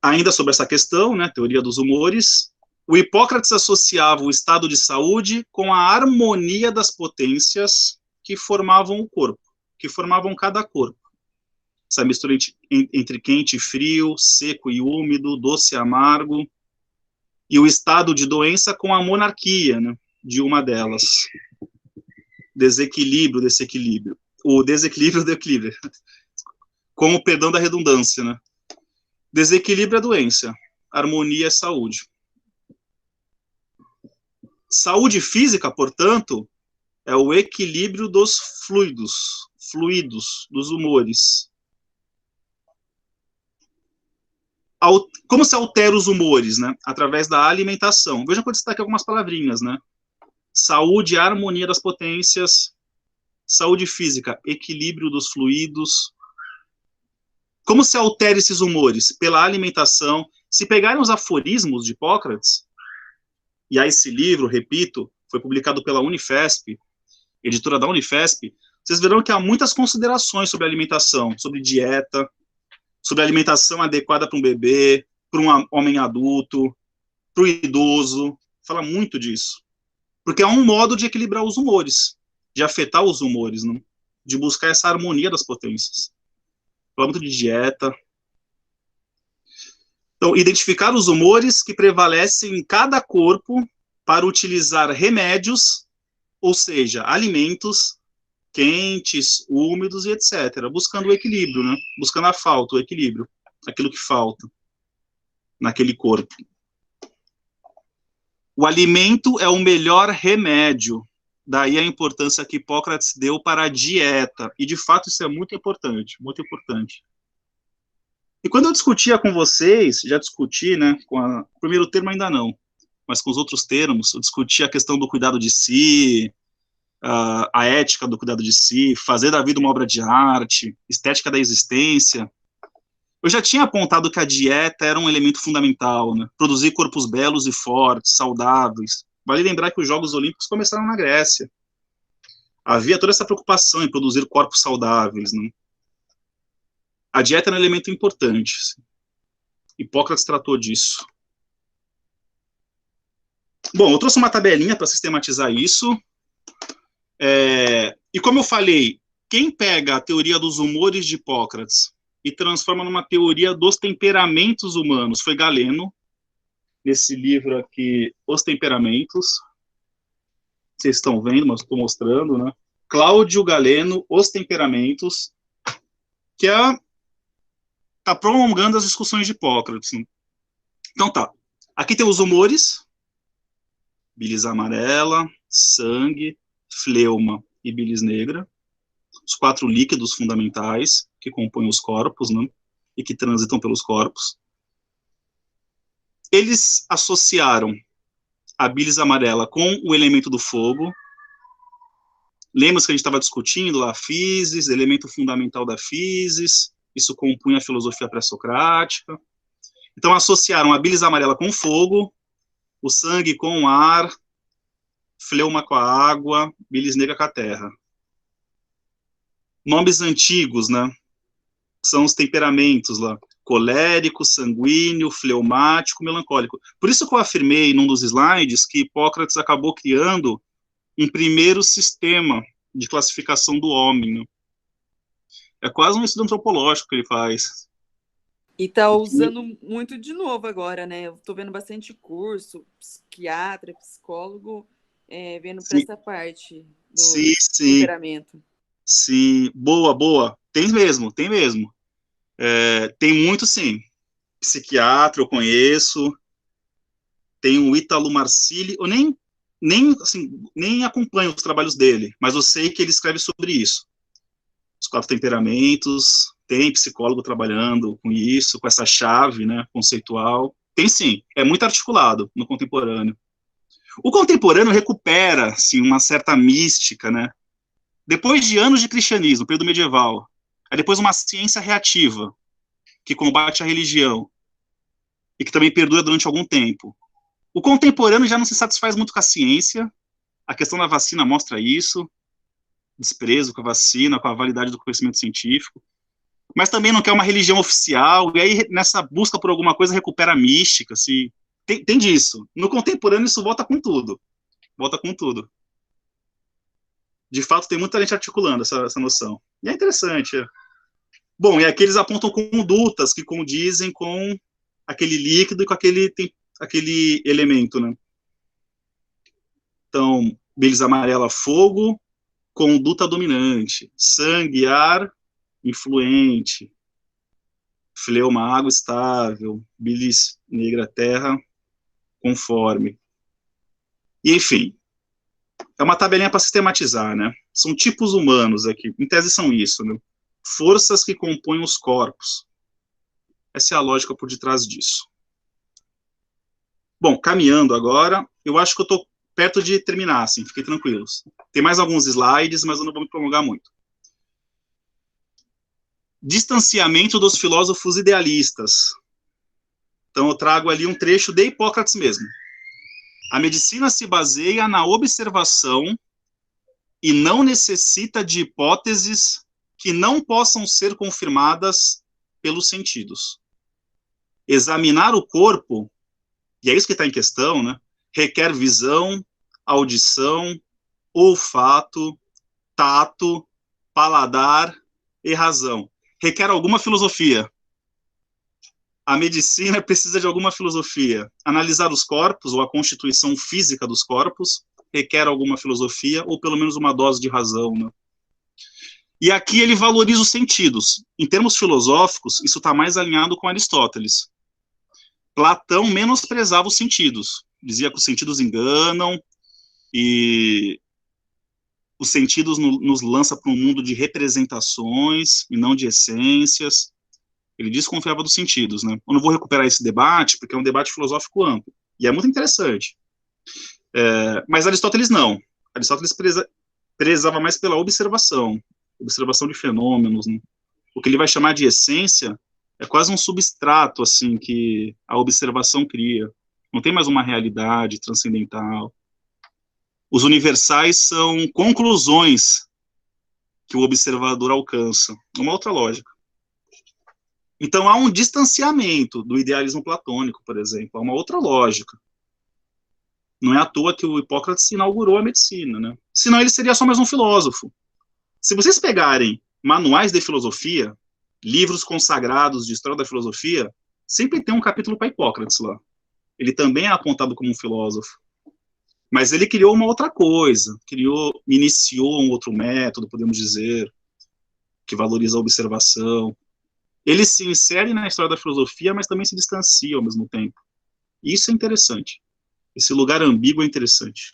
Ainda sobre essa questão, né, teoria dos humores, o Hipócrates associava o estado de saúde com a harmonia das potências que formavam o corpo, que formavam cada corpo. Essa mistura entre quente e frio, seco e úmido, doce e amargo, e o estado de doença com a monarquia, né, de uma delas. Desequilíbrio desse equilíbrio. O desequilíbrio do equilíbrio. Com o perdão da redundância, né? Desequilíbrio é doença, harmonia é saúde. Saúde física, portanto, é o equilíbrio dos fluidos, dos humores. Como se altera os humores, né? Através da alimentação. Veja que eu destaquei algumas palavrinhas, né? Saúde, harmonia das potências. Saúde física, equilíbrio dos fluidos. Como se altera esses humores? Pela alimentação. Se pegarem os aforismos de Hipócrates, e aí esse livro, repito, foi publicado pela Unifesp, editora da Unifesp, vocês verão que há muitas considerações sobre alimentação, sobre dieta, sobre alimentação adequada para um bebê, para um homem adulto, para o idoso, fala muito disso. Porque é um modo de equilibrar os humores, de afetar os humores, né? De buscar essa harmonia das potências. Fala muito de dieta. Então, identificar os humores que prevalecem em cada corpo para utilizar remédios, ou seja, alimentos quentes, úmidos e etc. Buscando o equilíbrio, né? Buscando a falta, o equilíbrio, aquilo que falta naquele corpo. O alimento é o melhor remédio. Daí a importância que Hipócrates deu para a dieta. E, de fato, isso é muito importante, muito importante. E quando eu discutia com vocês, já discuti, né, o primeiro termo ainda não, mas com os outros termos, eu discuti a questão do cuidado de si, a ética do cuidado de si, fazer da vida uma obra de arte, estética da existência. Eu já tinha apontado que a dieta era um elemento fundamental, né? Produzir corpos belos e fortes, saudáveis. Vale lembrar que os Jogos Olímpicos começaram na Grécia. Havia toda essa preocupação em produzir corpos saudáveis, né? A dieta é um elemento importante. Hipócrates tratou disso. Bom, eu trouxe uma tabelinha para sistematizar isso. E como eu falei, quem pega a teoria dos humores de Hipócrates e transforma numa teoria dos temperamentos humanos foi Galeno, nesse livro aqui, Os Temperamentos. Vocês estão vendo, mas estou mostrando, né? Cláudio Galeno, Os Temperamentos, que está prolongando as discussões de Hipócrates. Né? Então tá, aqui tem os humores, bilis amarela, sangue, fleuma e bilis negra, os 4 líquidos fundamentais que compõem os corpos, né, e que transitam pelos corpos. Eles associaram a bilis amarela com o elemento do fogo. Lembra que a gente estava discutindo a physis, elemento fundamental da physis, isso compunha a filosofia pré-socrática. Então associaram a bilis amarela com o fogo, o sangue com o ar, fleuma com a água, bilis negra com a terra. Nomes antigos, né? São os temperamentos lá. Colérico, sanguíneo, fleumático, melancólico. Por isso que eu afirmei num dos slides que Hipócrates acabou criando um primeiro sistema de classificação do homem. Né? É quase um estudo antropológico que ele faz. E tá usando muito de novo agora, né? Eu tô vendo bastante curso, psiquiatra, psicólogo, vendo para essa parte do temperamento. Sim, boa. Tem mesmo. Tem muito, sim. Psiquiatra, eu conheço. Tem o Ítalo Marcilli, eu nem acompanho os trabalhos dele, mas eu sei que ele escreve sobre isso. Os 4 temperamentos, tem psicólogo trabalhando com isso, com essa chave, né, conceitual. Tem sim, é muito articulado no contemporâneo. O contemporâneo recupera, assim, uma certa mística, né, depois de anos de cristianismo, período medieval, aí depois uma ciência reativa, que combate a religião, e que também perdura durante algum tempo. O contemporâneo já não se satisfaz muito com a ciência, a questão da vacina mostra isso, desprezo com a vacina, com a validade do conhecimento científico, mas também não quer uma religião oficial, e aí nessa busca por alguma coisa recupera a mística, assim, tem disso. No contemporâneo isso volta com tudo. De fato, tem muita gente articulando essa noção. E é interessante. Bom, e aqui eles apontam condutas que condizem com aquele líquido e com aquele elemento, né? Então, bilis amarela, fogo, conduta dominante. Sangue, ar, influente. Fleuma, água estável. Bilis negra, terra, conforme. E, enfim, é uma tabelinha para sistematizar, né? São tipos humanos aqui. Em tese são isso, né? Forças que compõem os corpos. Essa é a lógica por detrás disso. Bom, caminhando agora, eu acho que eu estou perto de terminar, assim, fiquem tranquilos. Tem mais alguns slides, mas eu não vou me prolongar muito. Distanciamento dos filósofos idealistas. Então, eu trago ali um trecho de Hipócrates mesmo. A medicina se baseia na observação e não necessita de hipóteses que não possam ser confirmadas pelos sentidos. Examinar o corpo, e é isso que está em questão, né, requer visão, audição, olfato, tato, paladar e razão. Requer alguma filosofia. A medicina precisa de alguma filosofia. Analisar os corpos, ou a constituição física dos corpos, requer alguma filosofia, ou pelo menos uma dose de razão, né? E aqui ele valoriza os sentidos. Em termos filosóficos, isso está mais alinhado com Aristóteles. Platão menosprezava os sentidos. Dizia que os sentidos enganam, e os sentidos nos lança para um mundo de representações e não de essências. Ele desconfiava dos sentidos, né? Eu não vou recuperar esse debate, porque é um debate filosófico amplo, e é muito interessante. Mas Aristóteles não. Aristóteles prezava mais pela observação de fenômenos, né? O que ele vai chamar de essência é quase um substrato, assim, que a observação cria. Não tem mais uma realidade transcendental. Os universais são conclusões que o observador alcança. Uma outra lógica. Então, há um distanciamento do idealismo platônico, por exemplo. Há uma outra lógica. Não é à toa que o Hipócrates inaugurou a medicina, né? Senão ele seria só mais um filósofo. Se vocês pegarem manuais de filosofia, livros consagrados de história da filosofia, sempre tem um capítulo para Hipócrates lá. Ele também é apontado como um filósofo. Mas ele criou uma outra coisa, iniciou um outro método, podemos dizer, que valoriza a observação. Ele se insere na história da filosofia, mas também se distancia ao mesmo tempo. E isso é interessante. Esse lugar ambíguo é interessante.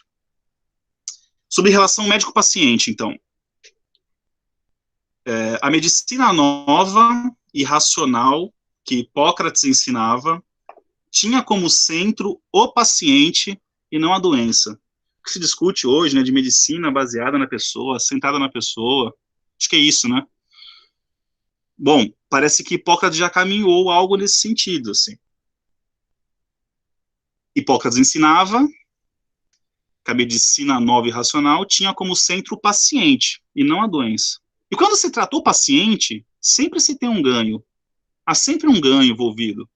Sobre relação médico-paciente, então. A medicina nova e racional que Hipócrates ensinava tinha como centro o paciente e não a doença. O que se discute hoje, né, de medicina baseada na pessoa, centrada na pessoa, acho que é isso, né? Bom, parece que Hipócrates já caminhou algo nesse sentido, assim. Hipócrates ensinava que a medicina nova e racional tinha como centro o paciente e não a doença. E quando se trata o paciente, sempre se tem um ganho. Há sempre um ganho envolvido.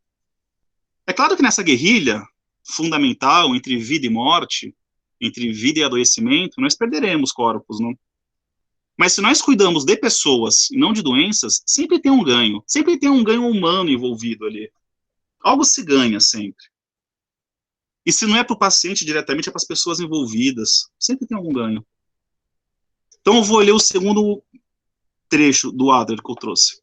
É claro que nessa guerrilha fundamental entre vida e morte, entre vida e adoecimento, nós perderemos corpos, não? Mas se nós cuidamos de pessoas e não de doenças, sempre tem um ganho. Sempre tem um ganho humano envolvido ali. Algo se ganha sempre. E se não é para o paciente diretamente, é para as pessoas envolvidas. Sempre tem algum ganho. Então eu vou ler o segundo trecho do Adler que eu trouxe.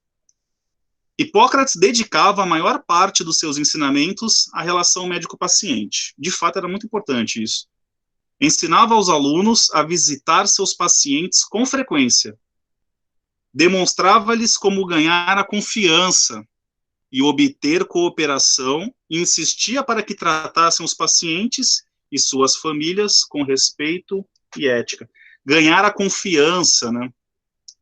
Hipócrates dedicava a maior parte dos seus ensinamentos à relação médico-paciente. De fato, era muito importante isso. Ensinava aos alunos a visitar seus pacientes com frequência. Demonstrava-lhes como ganhar a confiança e obter cooperação, e insistia para que tratassem os pacientes e suas famílias com respeito e ética. Ganhar a confiança, né?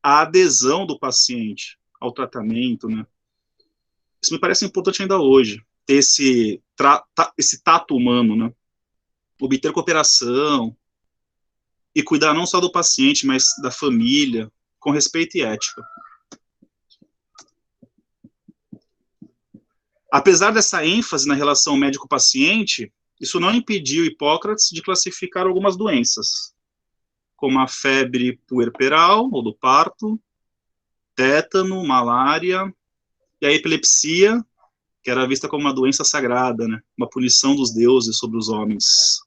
A adesão do paciente ao tratamento, né? Isso me parece importante ainda hoje, ter esse tato humano, né? Obter cooperação e cuidar não só do paciente, mas da família, com respeito e ética. Apesar dessa ênfase na relação médico-paciente, isso não impediu Hipócrates de classificar algumas doenças, como a febre puerperal, ou do parto, tétano, malária, e a epilepsia, que era vista como uma doença sagrada, né? Uma punição dos deuses sobre os homens.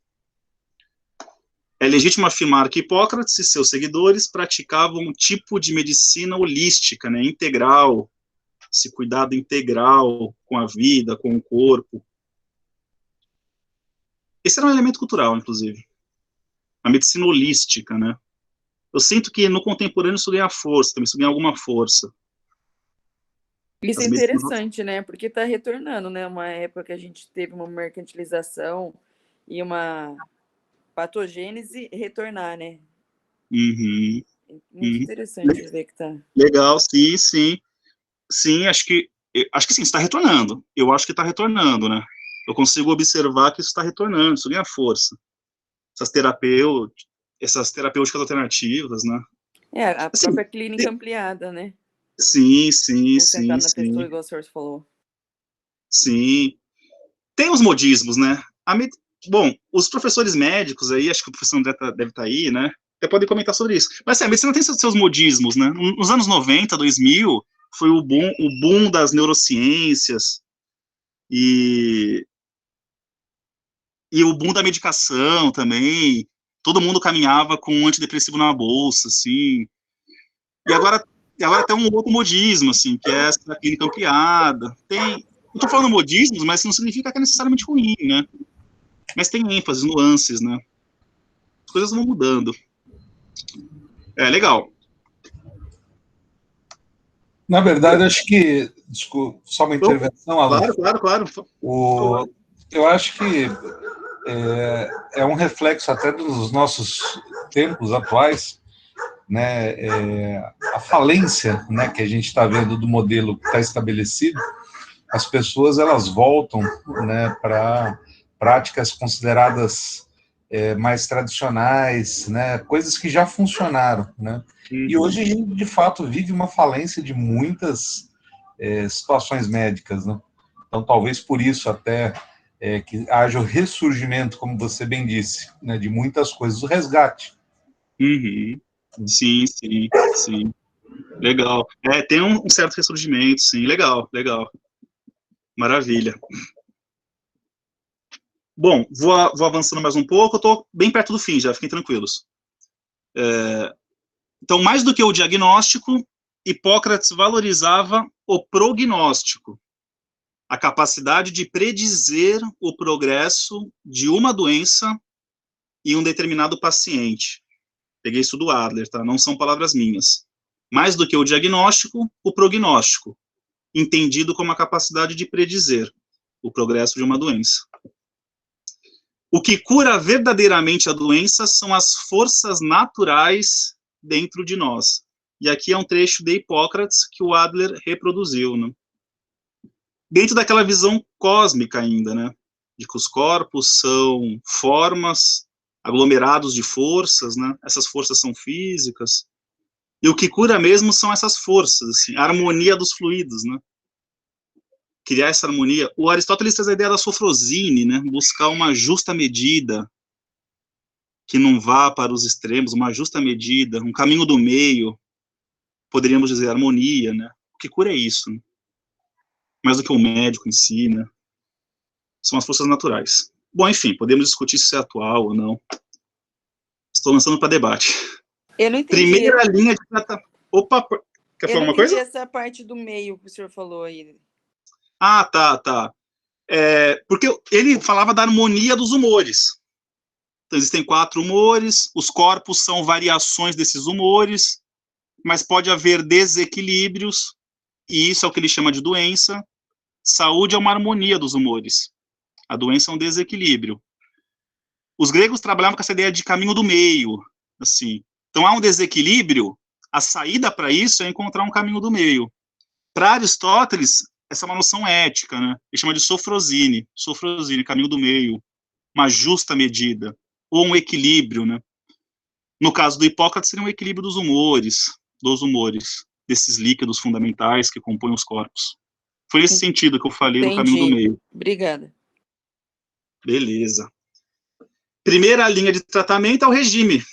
É legítimo afirmar que Hipócrates e seus seguidores praticavam um tipo de medicina holística, né? Integral, esse cuidado integral com a vida, com o corpo. Esse era um elemento cultural, inclusive. A medicina holística, né? Eu sinto que no contemporâneo isso ganha força, também isso ganha alguma força. Isso é interessante, né? Porque está retornando, né? Uma época que a gente teve uma mercantilização e uma patogênese retornar, né? Uhum. Muito interessante ver que tá. Legal, sim, sim. Sim, acho que sim, está retornando. Eu acho que está retornando, né? Eu consigo observar que isso está retornando, isso ganha força. Essas essas terapêuticas alternativas, né? A Assim, própria clínica ampliada, né? sim, sim, Concentrado na sim, pessoa, sim, igual o senhor falou. sim. Tem os modismos, né? Bom, os professores médicos aí, acho que o professor André deve estar aí, né? Até podem comentar sobre isso. Mas assim, a medicina tem seus modismos, né? Nos anos 90, 2000, foi o boom das neurociências e o boom da medicação também. Todo mundo caminhava com um antidepressivo na bolsa, assim. E agora tem um outro modismo, assim, que é essa clínica ampliada. Eu tô falando modismos, mas não significa que é necessariamente ruim, né? Mas tem ênfase, nuances, né? As coisas vão mudando. É legal. Na verdade, acho que, desculpa, só uma intervenção, Alan. Claro. Eu acho que é um reflexo até dos nossos tempos atuais, né? A falência, né, que a gente está vendo do modelo que está estabelecido, as pessoas elas voltam, né, para práticas consideradas mais tradicionais, né, coisas que já funcionaram, né? E hoje a gente de fato vive uma falência de muitas situações médicas, né? Então talvez por isso até que haja o ressurgimento, como você bem disse, né, de muitas coisas, o resgate. Uhum. Sim. Legal. Tem um certo ressurgimento, sim. Legal. Maravilha. Bom, vou avançando mais um pouco, eu estou bem perto do fim já, fiquem tranquilos. Então, mais do que o diagnóstico, Hipócrates valorizava o prognóstico, a capacidade de predizer o progresso de uma doença em um determinado paciente. Peguei isso do Adler, tá? Não são palavras minhas. Mais do que o diagnóstico, o prognóstico, entendido como a capacidade de predizer o progresso de uma doença. O que cura verdadeiramente a doença são as forças naturais dentro de nós. E aqui é um trecho de Hipócrates que o Adler reproduziu, né? Dentro daquela visão cósmica ainda, né? De que os corpos são formas, aglomerados de forças, né? Essas forças são físicas. E o que cura mesmo são essas forças, assim, a harmonia dos fluidos, né? Criar essa harmonia. O Aristóteles traz a ideia da sofrosine, né? Buscar uma justa medida, que não vá para os extremos, uma justa medida, um caminho do meio, poderíamos dizer harmonia, né? O que cura é isso, né? Mais do que o médico em si, né? São as forças naturais. Bom, enfim, podemos discutir se isso é atual ou não. Estou lançando para debate. Eu não entendi. Primeira linha de tratamento. Opa, quer falar uma coisa? Eu não entendi essa parte do meio que o senhor falou aí. Ah, tá. Porque ele falava da harmonia dos humores. Então, existem 4 humores, os corpos são variações desses humores, mas pode haver desequilíbrios, e isso é o que ele chama de doença. Saúde é uma harmonia dos humores. A doença é um desequilíbrio. Os gregos trabalhavam com essa ideia de caminho do meio, assim. Então, há um desequilíbrio, a saída para isso é encontrar um caminho do meio. Para Aristóteles, essa é uma noção ética, né? Ele chama de sofrosine, caminho do meio, uma justa medida, ou um equilíbrio, né? No caso do Hipócrates, seria um equilíbrio dos humores, desses líquidos fundamentais que compõem os corpos. Foi nesse sentido que eu falei do caminho do meio. Obrigada. Beleza. Primeira linha de tratamento é o regime.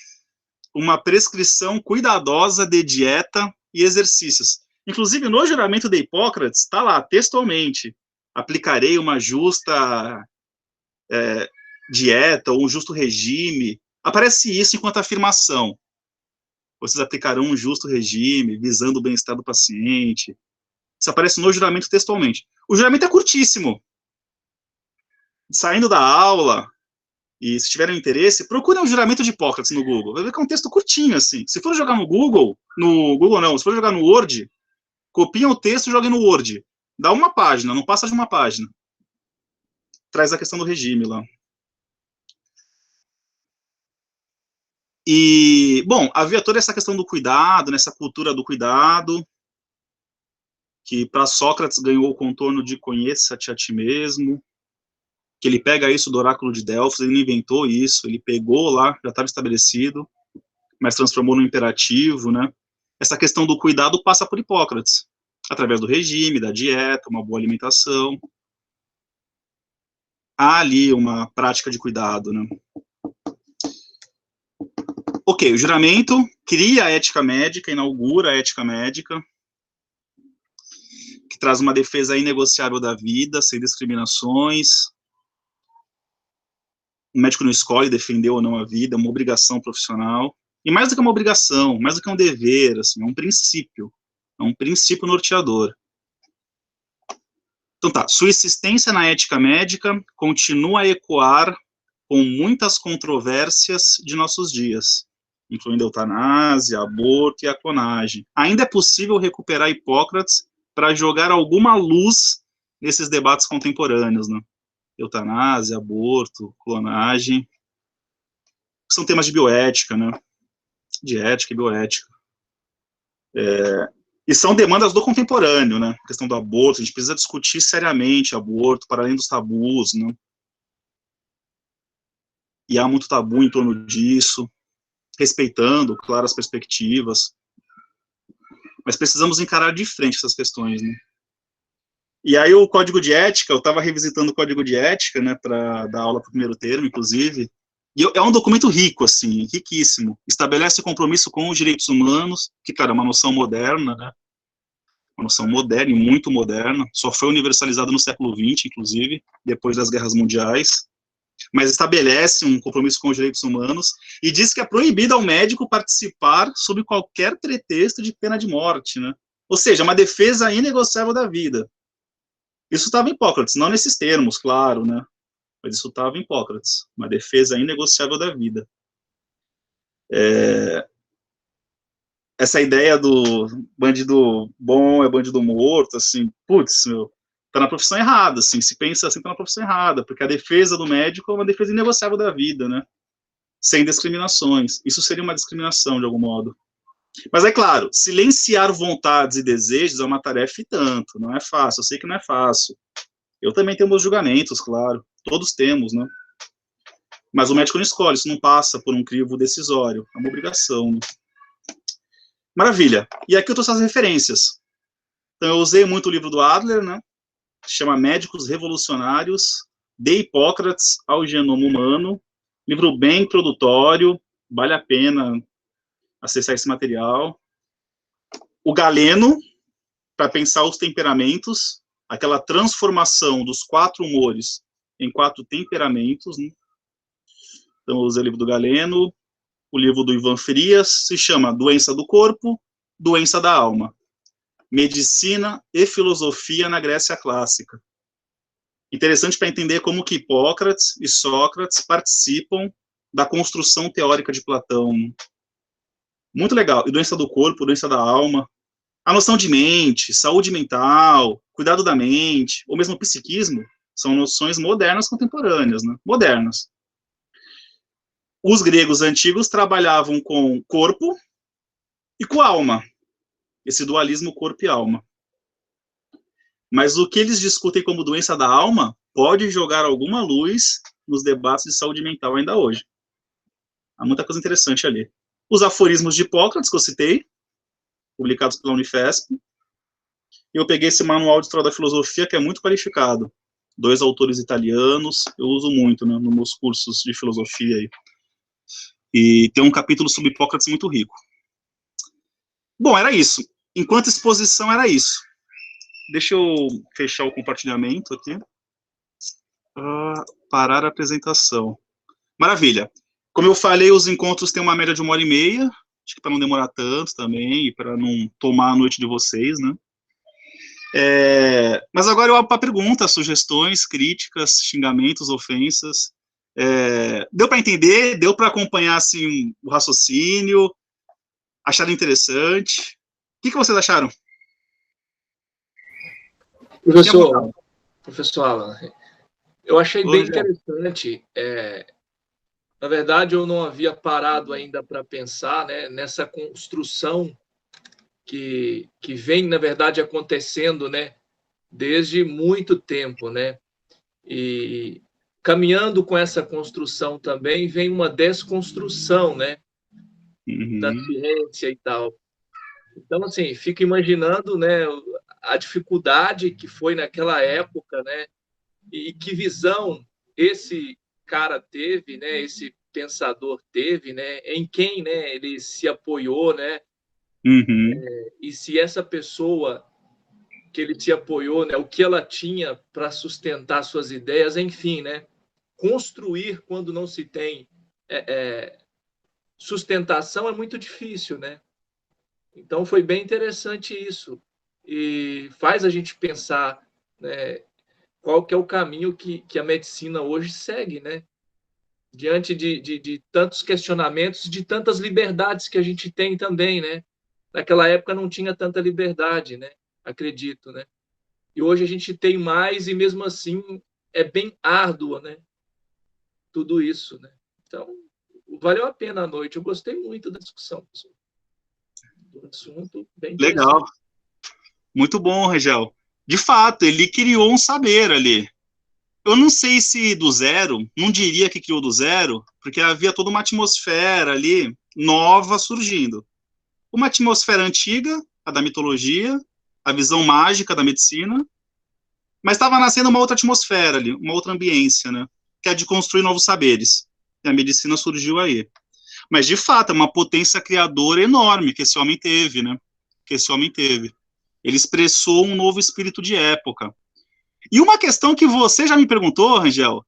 Uma prescrição cuidadosa de dieta e exercícios. Inclusive, no juramento de Hipócrates, está lá, textualmente, aplicarei uma justa dieta ou um justo regime. Aparece isso enquanto afirmação. Vocês aplicarão um justo regime, visando o bem-estar do paciente. Isso aparece no juramento textualmente. O juramento é curtíssimo. Saindo da aula, e se tiverem interesse, procurem o juramento de Hipócrates no Google. Vai ver que é um texto curtinho, assim. Se for jogar no Google não, se for jogar no Word, copiem o texto e joguem no Word. Dá uma página, não passa de uma página. Traz a questão do regime lá. E, bom, havia toda essa questão do cuidado, nessa cultura do cuidado, que para Sócrates ganhou o contorno de conheça-te a ti mesmo, que ele pega isso do oráculo de Delfos, ele não inventou isso, ele pegou lá, já estava estabelecido. mas transformou no imperativo, né? Essa questão do cuidado passa por Hipócrates, através do regime, da dieta, uma boa alimentação. Há ali uma prática de cuidado, né? Ok, o juramento cria a ética médica, inaugura a ética médica, que traz uma defesa inegociável da vida, sem discriminações. O médico não escolhe defender ou não a vida, é uma obrigação profissional. E mais do que uma obrigação, mais do que um dever, assim, é um princípio norteador. Então tá, sua existência na ética médica continua a ecoar com muitas controvérsias de nossos dias, incluindo a eutanásia, aborto e a clonagem. Ainda é possível recuperar Hipócrates para jogar alguma luz nesses debates contemporâneos, né? Eutanásia, aborto, clonagem, são temas de bioética, né? De ética e bioética. E são demandas do contemporâneo, né? A questão do aborto, a gente precisa discutir seriamente aborto, para além dos tabus, né? E há muito tabu em torno disso, respeitando, claro, as perspectivas. Mas precisamos encarar de frente essas questões, né? E aí o Código de Ética, eu estava revisitando o Código de Ética, né, para dar aula para o primeiro termo, inclusive, e é um documento rico, assim, riquíssimo. Estabelece compromisso com os direitos humanos, que, cara, é uma noção moderna, né? Uma noção moderna e muito moderna. Só foi universalizada no século XX, inclusive, depois das guerras mundiais. Mas estabelece um compromisso com os direitos humanos e diz que é proibido ao médico participar sob qualquer pretexto de pena de morte, né? Ou seja, uma defesa inegociável da vida. Isso estava em Hipócrates, não nesses termos, claro, né? Mas isso estava em Hipócrates, uma defesa inegociável da vida. Essa ideia do bandido bom é bandido morto, assim, putz, meu, tá na profissão errada, assim, se pensa assim, tá na profissão errada, porque a defesa do médico é uma defesa inegociável da vida, né? Sem discriminações. Isso seria uma discriminação, de algum modo. Mas é claro, silenciar vontades e desejos é uma tarefa e tanto, não é fácil, eu sei que não é fácil. Eu também tenho meus julgamentos, claro, todos temos, né? Mas o médico não escolhe, isso não passa por um crivo decisório, é uma obrigação, né? Maravilha. E aqui eu trouxe as referências. Então eu usei muito o livro do Adler, né? Chama Médicos Revolucionários, de Hipócrates ao Genoma Humano, livro bem introdutório, vale a pena acessar esse material. O Galeno, para pensar os temperamentos, aquela transformação dos 4 humores em 4 temperamentos, né? Então, eu usei o livro do Galeno. O livro do Ivan Frias se chama Doença do Corpo, Doença da Alma. Medicina e Filosofia na Grécia Clássica. Interessante para entender como que Hipócrates e Sócrates participam da construção teórica de Platão. Muito legal. E doença do corpo, doença da alma. A noção de mente, saúde mental, cuidado da mente, ou mesmo psiquismo, são noções modernas contemporâneas, né? Modernas. Os gregos antigos trabalhavam com corpo e com alma. Esse dualismo corpo e alma. Mas o que eles discutem como doença da alma pode jogar alguma luz nos debates de saúde mental ainda hoje. Há muita coisa interessante ali. Os aforismos de Hipócrates, que eu citei, publicados pela Unifesp. E eu peguei esse manual de História da Filosofia, que é muito qualificado. 2 autores italianos, eu uso muito, né, nos meus cursos de filosofia aí. E tem um capítulo sobre Hipócrates muito rico. Bom, era isso. Enquanto exposição, era isso. Deixa eu fechar o compartilhamento aqui. Parar a apresentação. Maravilha. Como eu falei, os encontros têm uma média de 1h30, acho que para não demorar tanto também, e para não tomar a noite de vocês, né? Mas agora eu abro para perguntas, sugestões, críticas, xingamentos, ofensas. Deu para entender? Deu para acompanhar assim, o raciocínio? Acharam interessante? O que vocês acharam? Professor Alan, eu achei bem interessante. Na verdade, eu não havia parado ainda para pensar, né, nessa construção que vem, na verdade, acontecendo, né, desde muito tempo, né? E caminhando com essa construção também vem uma desconstrução, né? da ciência e tal. Então, assim, fico imaginando, né, a dificuldade que foi naquela época, né, e que visão esse cara teve, né, esse pensador teve, né, em quem, né, ele se apoiou, né, e se essa pessoa que ele se apoiou, né, o que ela tinha para sustentar suas ideias, enfim, né, construir quando não se tem sustentação é muito difícil, né? Então foi bem interessante isso e faz a gente pensar, né, qual que é o caminho que a medicina hoje segue, né? Diante de tantos questionamentos, de tantas liberdades que a gente tem também, né? Naquela época não tinha tanta liberdade, né? Acredito, né? E hoje a gente tem mais e mesmo assim é bem árdua, né? Tudo isso, né? Então, valeu a pena a noite. Eu gostei muito da discussão, pessoal. Do assunto, bem interessante. Legal. Muito bom, Rangel. De fato, ele criou um saber ali. Eu não sei se do zero, não diria que criou do zero, porque havia toda uma atmosfera ali nova surgindo. Uma atmosfera antiga, a da mitologia, a visão mágica da medicina, mas estava nascendo uma outra atmosfera ali, uma outra ambiência, né? Que é de construir novos saberes. E a medicina surgiu aí. Mas, de fato, é uma potência criadora enorme que esse homem teve, né? Que esse homem teve. Ele expressou um novo espírito de época. E uma questão que você já me perguntou, Rangel,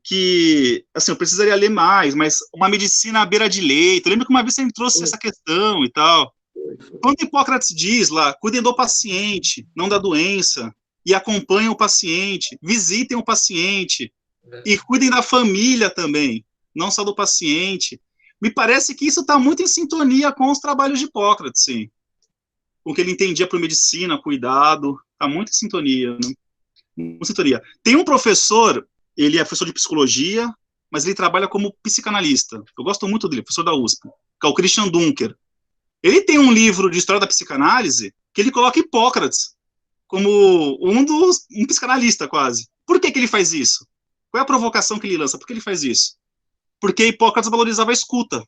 que, assim, eu precisaria ler mais, mas uma medicina à beira de leito. Lembra que uma vez você me trouxe essa questão e tal? Quando Hipócrates diz lá, cuidem do paciente, não da doença, e acompanhem o paciente, visitem o paciente, e cuidem da família também, não só do paciente. Me parece que isso está muito em sintonia com os trabalhos de Hipócrates, sim. Com o que ele entendia por medicina, cuidado, está muito em sintonia, né? Muito em sintonia. Tem um professor, ele é professor de psicologia, mas ele trabalha como psicanalista. Eu gosto muito dele, professor da USP, que é o Christian Dunker. Ele tem um livro de história da psicanálise que ele coloca Hipócrates como um psicanalista, quase. Por que ele faz isso? Qual é a provocação que ele lança? Por que ele faz isso? Porque Hipócrates valorizava a escuta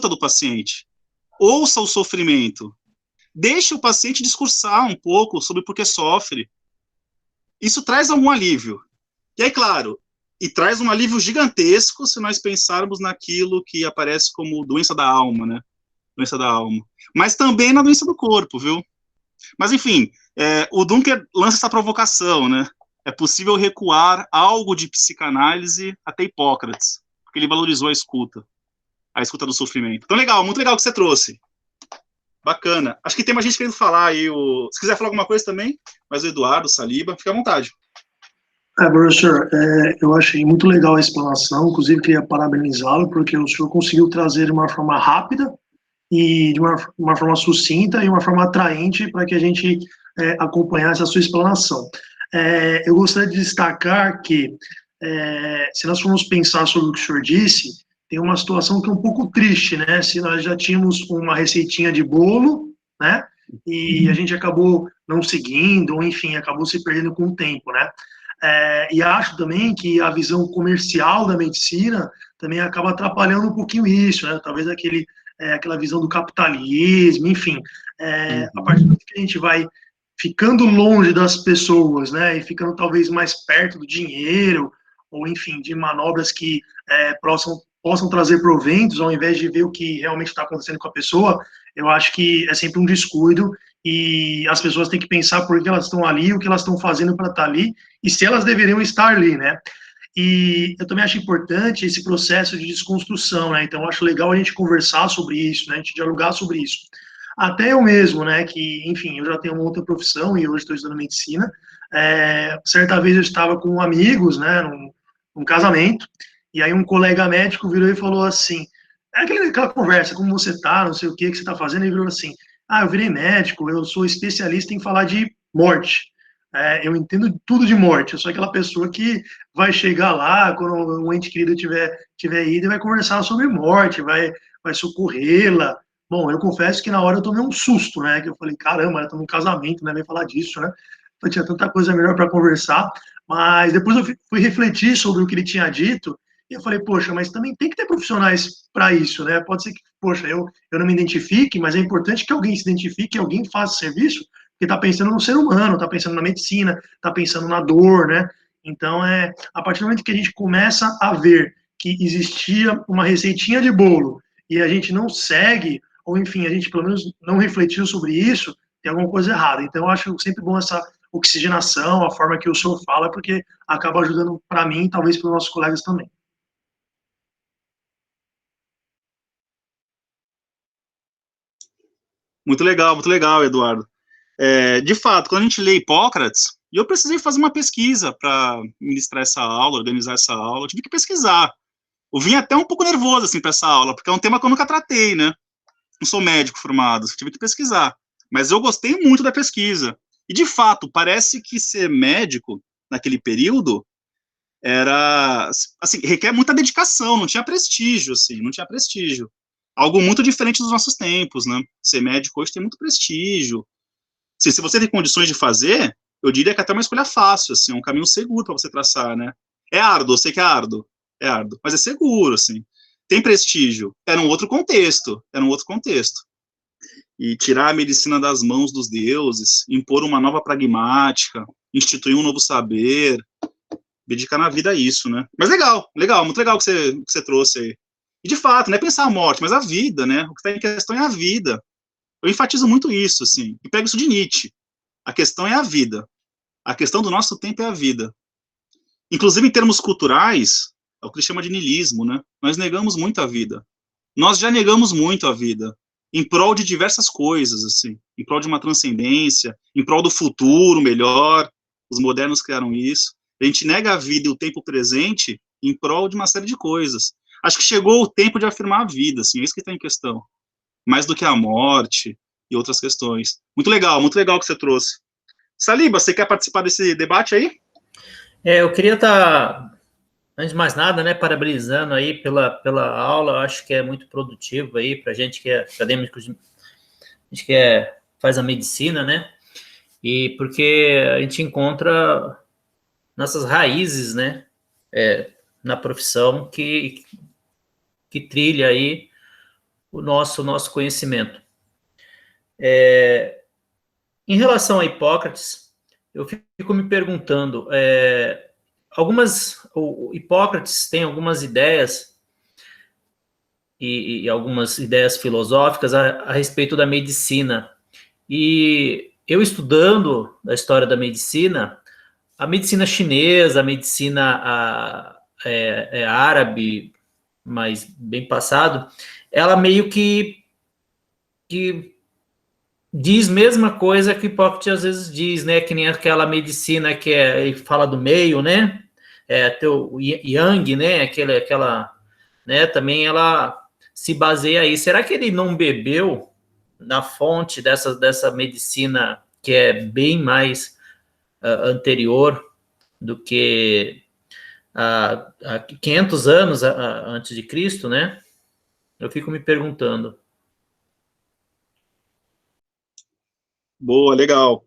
do paciente. Ouça o sofrimento. Deixe o paciente discursar um pouco sobre por que sofre. Isso traz algum alívio. E aí, claro, e traz um alívio gigantesco se nós pensarmos naquilo que aparece como doença da alma, né? Doença da alma. Mas também na doença do corpo, viu? Mas, enfim, o Dunker lança essa provocação, né? É possível recuar algo de psicanálise até Hipócrates, porque ele valorizou a escuta do sofrimento. Então, legal, muito legal que você trouxe. Bacana. Acho que tem mais gente querendo falar aí. Se quiser falar alguma coisa também, mas o Eduardo, Saliba, fica à vontade. Professor, eu achei muito legal a explanação, inclusive queria parabenizá-lo, porque o senhor conseguiu trazer de uma forma rápida e de uma forma sucinta e uma forma atraente para que a gente acompanhasse a sua explanação. Eu gostaria de destacar que, se nós formos pensar sobre o que o senhor disse, tem uma situação que é um pouco triste, né? Se nós já tínhamos uma receitinha de bolo, né? E a gente acabou não seguindo, ou enfim, acabou se perdendo com o tempo, né? E acho também que a visão comercial da medicina também acaba atrapalhando um pouquinho isso, né? Talvez aquela visão do capitalismo, enfim. A partir do momento que a gente vai ficando longe das pessoas, né? E ficando talvez mais perto do dinheiro, ou enfim, de manobras que possam trazer proventos, ao invés de ver o que realmente está acontecendo com a pessoa, eu acho que é sempre um descuido e as pessoas têm que pensar por que elas estão ali, o que elas estão fazendo para estar ali e se elas deveriam estar ali, né? E eu também acho importante esse processo de desconstrução, né? Então, eu acho legal a gente conversar sobre isso, né? A gente dialogar sobre isso. Até eu mesmo, né? Que, enfim, eu já tenho uma outra profissão e hoje estou estudando medicina. Certa vez eu estava com amigos, né? Num casamento, e aí um colega médico virou e falou assim, aquela conversa, como você tá, não sei o que você tá fazendo, e virou assim, eu virei médico, eu sou especialista em falar de morte, eu entendo tudo de morte, eu sou aquela pessoa que vai chegar lá, quando um ente querido tiver ido, e vai conversar sobre morte, vai socorrê-la. Bom, eu confesso que na hora eu tomei um susto, né, que eu falei, caramba, eu tô num casamento, né, vem falar disso, né, eu tinha tanta coisa melhor para conversar, mas depois eu fui refletir sobre o que ele tinha dito, E eu falei, poxa, mas também tem que ter profissionais para isso, né? Pode ser que, poxa, eu não me identifique, mas é importante que alguém se identifique, que alguém faça serviço, porque está pensando no ser humano, está pensando na medicina, está pensando na dor, né? Então, a partir do momento que a gente começa a ver que existia uma receitinha de bolo e a gente não segue, ou enfim, a gente pelo menos não refletiu sobre isso, tem alguma coisa errada. Então, eu acho sempre bom essa oxigenação, a forma que o senhor fala, porque acaba ajudando para mim, talvez para os nossos colegas também. Muito legal, Eduardo. De fato, quando a gente lê Hipócrates, e eu precisei fazer uma pesquisa para ministrar essa aula, organizar essa aula, eu tive que pesquisar. Eu vim até um pouco nervoso, assim, para essa aula, porque é um tema que eu nunca tratei, né? Não sou médico formado, tive que pesquisar. Mas eu gostei muito da pesquisa. E, de fato, parece que ser médico, naquele período, era, assim, requer muita dedicação, não tinha prestígio, assim, não tinha prestígio. Algo muito diferente dos nossos tempos, né? Ser médico hoje tem muito prestígio. Se você tem condições de fazer, eu diria que até é uma escolha fácil, assim, é um caminho seguro para você traçar, né? É árduo, eu sei que é árduo, mas é seguro, assim. Tem prestígio, era um outro contexto. E tirar a medicina das mãos dos deuses, impor uma nova pragmática, instituir um novo saber, dedicar na vida a isso, né? Mas legal, muito legal que você trouxe aí. E, de fato, não é pensar a morte, mas a vida, né? O que está em questão é a vida. Eu enfatizo muito isso, assim, e pego isso de Nietzsche. A questão é a vida. A questão do nosso tempo é a vida. Inclusive, em termos culturais, é o que ele chama de niilismo, né? Nós negamos muito a vida. Nós já negamos muito a vida, em prol de diversas coisas, assim, em prol de uma transcendência, em prol do futuro melhor. Os modernos criaram isso. A gente nega a vida e o tempo presente em prol de uma série de coisas. Acho que chegou o tempo de afirmar a vida, assim, é isso que está em questão. Mais do que a morte e outras questões. Muito legal que você trouxe. Saliba, você quer participar desse debate aí? Eu queria estar, antes de mais nada, né, parabenizando aí pela aula. Eu acho que é muito produtivo aí para a gente que é acadêmico, a gente que faz a medicina, né? E porque a gente encontra nossas raízes, né, na profissão que trilha aí o nosso conhecimento. Em relação a Hipócrates, eu fico me perguntando, o Hipócrates tem algumas ideias e algumas ideias filosóficas a respeito da medicina. E eu estudando a história da medicina, a medicina chinesa, a medicina árabe, mas bem passado, ela meio que diz a mesma coisa que Hipócrates às vezes diz, né? Que nem aquela medicina que fala do meio, né? O Yang, né? Aquela, né? Também ela se baseia aí. Será que ele não bebeu na fonte dessa medicina que é bem mais anterior do que há 500 anos antes de Cristo, né? Eu fico me perguntando. Boa, legal.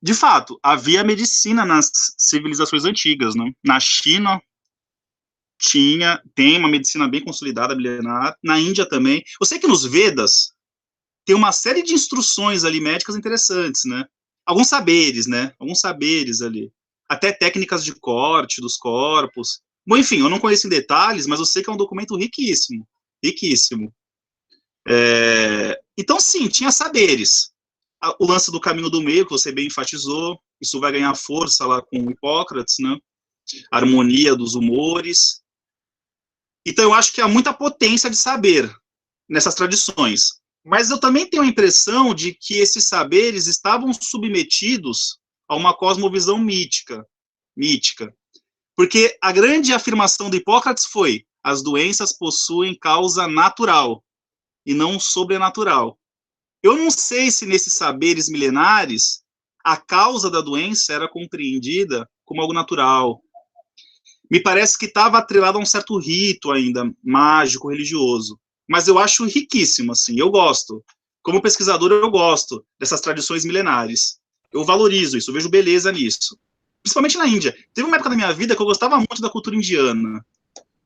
De fato, havia medicina nas civilizações antigas, né? Na China tem uma medicina bem consolidada, milenar. Na Índia também. Eu sei que nos Vedas tem uma série de instruções ali médicas interessantes, né? Alguns saberes ali. Até técnicas de corte dos corpos. Bom, enfim, eu não conheço em detalhes, mas eu sei que é um documento riquíssimo. Então, sim, tinha saberes. O lance do caminho do meio, que você bem enfatizou, isso vai ganhar força lá com Hipócrates, né? A harmonia dos humores. Então, eu acho que há muita potência de saber nessas tradições. Mas eu também tenho a impressão de que esses saberes estavam submetidos a uma cosmovisão mítica. Porque a grande afirmação de Hipócrates foi: as doenças possuem causa natural e não sobrenatural. Eu não sei se nesses saberes milenares a causa da doença era compreendida como algo natural. Me parece que estava atrelado a um certo rito ainda, mágico, religioso. Mas eu acho riquíssimo, assim, eu gosto. Como pesquisador, eu gosto dessas tradições milenares. Eu valorizo isso, eu vejo beleza nisso. principalmente na Índia. Teve uma época da minha vida que eu gostava muito da cultura indiana.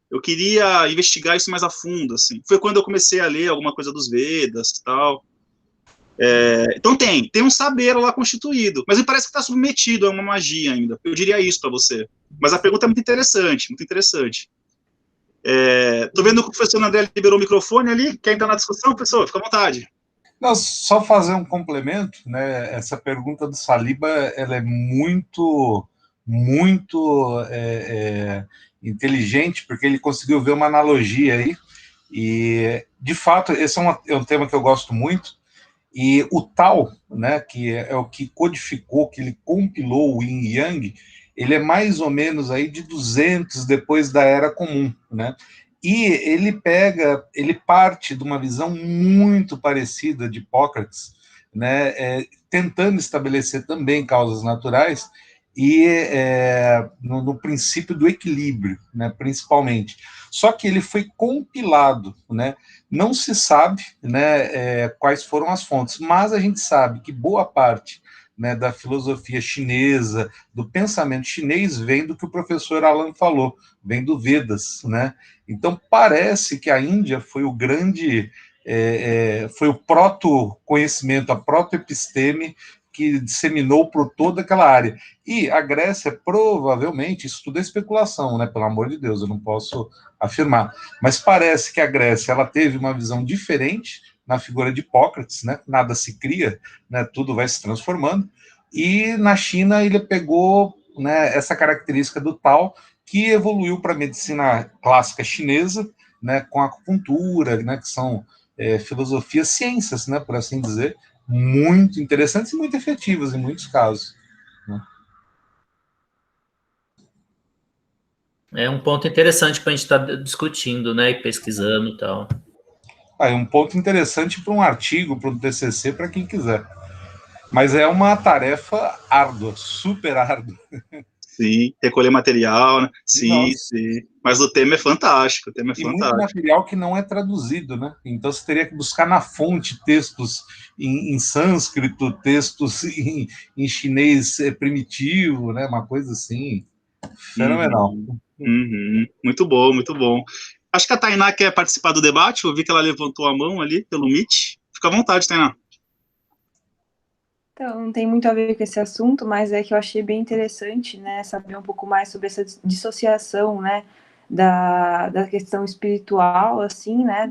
Eu queria investigar isso mais a fundo, assim. Foi quando eu comecei a ler alguma coisa dos Vedas e tal. Então tem um saber lá constituído, mas me parece que está submetido a uma magia ainda. Eu diria isso para você. Mas a pergunta é muito interessante, muito interessante. Tô vendo que o professor André liberou o microfone ali. Quer entrar na discussão, professor? Fica à vontade. Não, só fazer um complemento, né? Essa pergunta do Saliba, ela é muito inteligente, porque ele conseguiu ver uma analogia aí, e, de fato, esse é um tema que eu gosto muito, e o Tao, né, que é o que codificou, que ele compilou o Yin e Yang, ele é mais ou menos aí de 200 depois da Era Comum, né? E ele parte de uma visão muito parecida de Hipócrates, né, tentando estabelecer também causas naturais e no princípio do equilíbrio, né, principalmente. Só que ele foi compilado, né? Não se sabe, né, quais foram as fontes, mas a gente sabe que boa parte, né, da filosofia chinesa, do pensamento chinês, vem do que o professor Alan falou, vem do Vedas, né? Então, parece que a Índia foi o grande, foi o proto-conhecimento, a proto-episteme que disseminou por toda aquela área. E a Grécia, provavelmente, isso tudo é especulação, né? Pelo amor de Deus, eu não posso afirmar. Mas parece que a Grécia ela teve uma visão diferente na figura de Hipócrates, né? Nada se cria, né? Tudo vai se transformando. E na China ele pegou, né, essa característica do Tao, que evoluiu para a medicina clássica chinesa, né, com a acupuntura, né, que são filosofias, ciências, né, por assim dizer, muito interessantes e muito efetivas em muitos casos. Né. É um ponto interessante para a gente estar discutindo, né, e pesquisando e tal. Um ponto interessante para um artigo, para um TCC, para quem quiser. Mas é uma tarefa árdua, super árdua. Sim, recolher material, né? Sim, Nossa. sim. Mas o tema é fantástico, o tema é fantástico. Muito material que não é traduzido, né? Então você teria que buscar na fonte textos em sânscrito, textos em chinês primitivo, né? Uma coisa assim, fenomenal. Muito bom, muito bom. Acho que a Tainá quer participar do debate, eu vi que ela levantou a mão ali pelo Meet. Fica à vontade, Tainá. Então, não tem muito a ver com esse assunto, mas é que eu achei bem interessante, né, saber um pouco mais sobre essa dissociação, né, da questão espiritual, assim, né,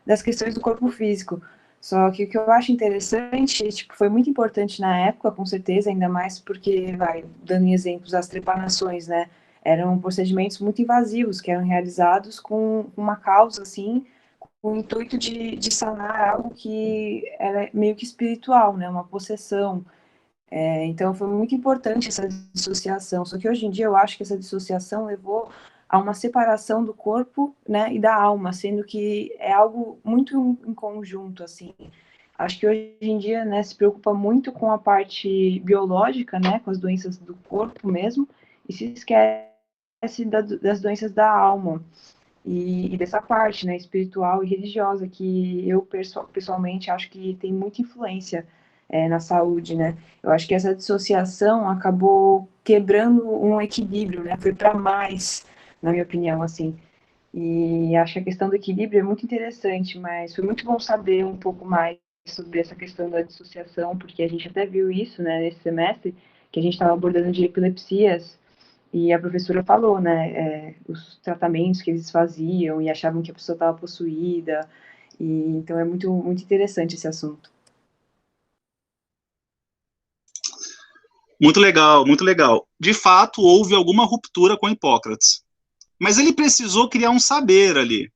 das questões do corpo físico. Só que o que eu acho interessante, tipo, foi muito importante na época, com certeza, ainda mais porque, dando exemplos, as trepanações, né, eram procedimentos muito invasivos, que eram realizados com uma causa, assim, com o intuito de sanar algo que era meio que espiritual, né, uma possessão. Então foi muito importante essa dissociação, só que hoje em dia eu acho que essa dissociação levou a uma separação do corpo, né, e da alma, sendo que é algo muito em conjunto, assim. Acho que hoje em dia, né, se preocupa muito com a parte biológica, né, com as doenças do corpo mesmo, e se esquece das doenças da alma. E dessa parte, né, espiritual e religiosa, que eu pessoalmente acho que tem muita influência na saúde, né? Eu acho que essa dissociação acabou quebrando um equilíbrio, né? Foi para mais, na minha opinião, assim. E acho que a questão do equilíbrio é muito interessante, mas foi muito bom saber um pouco mais sobre essa questão da dissociação, porque a gente até viu isso, né, nesse semestre, que a gente estava abordando de epilepsias. E a professora falou, né, os tratamentos que eles faziam e achavam que a pessoa estava possuída. E então é muito, muito interessante esse assunto. Muito legal, muito legal. De fato, houve alguma ruptura com Hipócrates. Mas ele precisou criar um saber ali.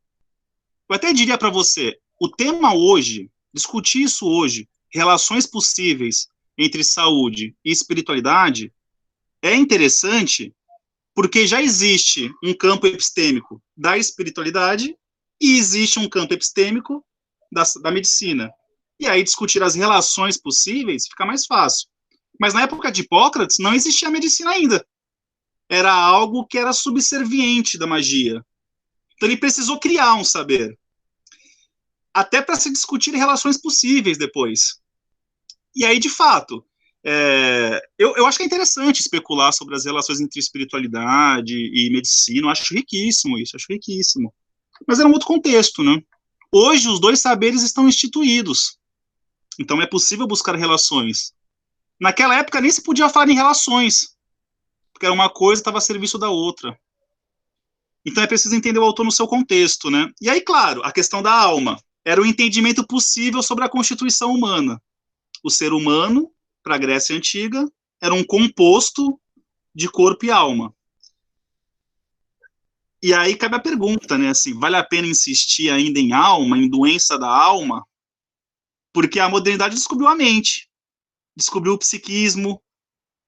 Eu até diria para você, o tema hoje, discutir isso hoje, relações possíveis entre saúde e espiritualidade, é interessante porque já existe um campo epistêmico da espiritualidade e existe um campo epistêmico da medicina. E aí discutir as relações possíveis fica mais fácil. Mas na época de Hipócrates não existia medicina ainda. Era algo que era subserviente da magia. Então ele precisou criar um saber. Até para se discutir relações possíveis depois. E aí, de fato, Eu acho que é interessante especular sobre as relações entre espiritualidade e medicina, eu acho riquíssimo isso, acho riquíssimo. Mas era um outro contexto, né? Hoje, os dois saberes estão instituídos, então é possível buscar relações. Naquela época, nem se podia falar em relações, porque era uma coisa estava a serviço da outra. Então é preciso entender o autor no seu contexto, né? E aí, claro, a questão da alma era o entendimento possível sobre a constituição humana. O ser humano, para a Grécia Antiga, era um composto de corpo e alma. E aí cabe a pergunta, né? Assim, vale a pena insistir ainda em alma, em doença da alma? Porque a modernidade descobriu a mente, descobriu o psiquismo.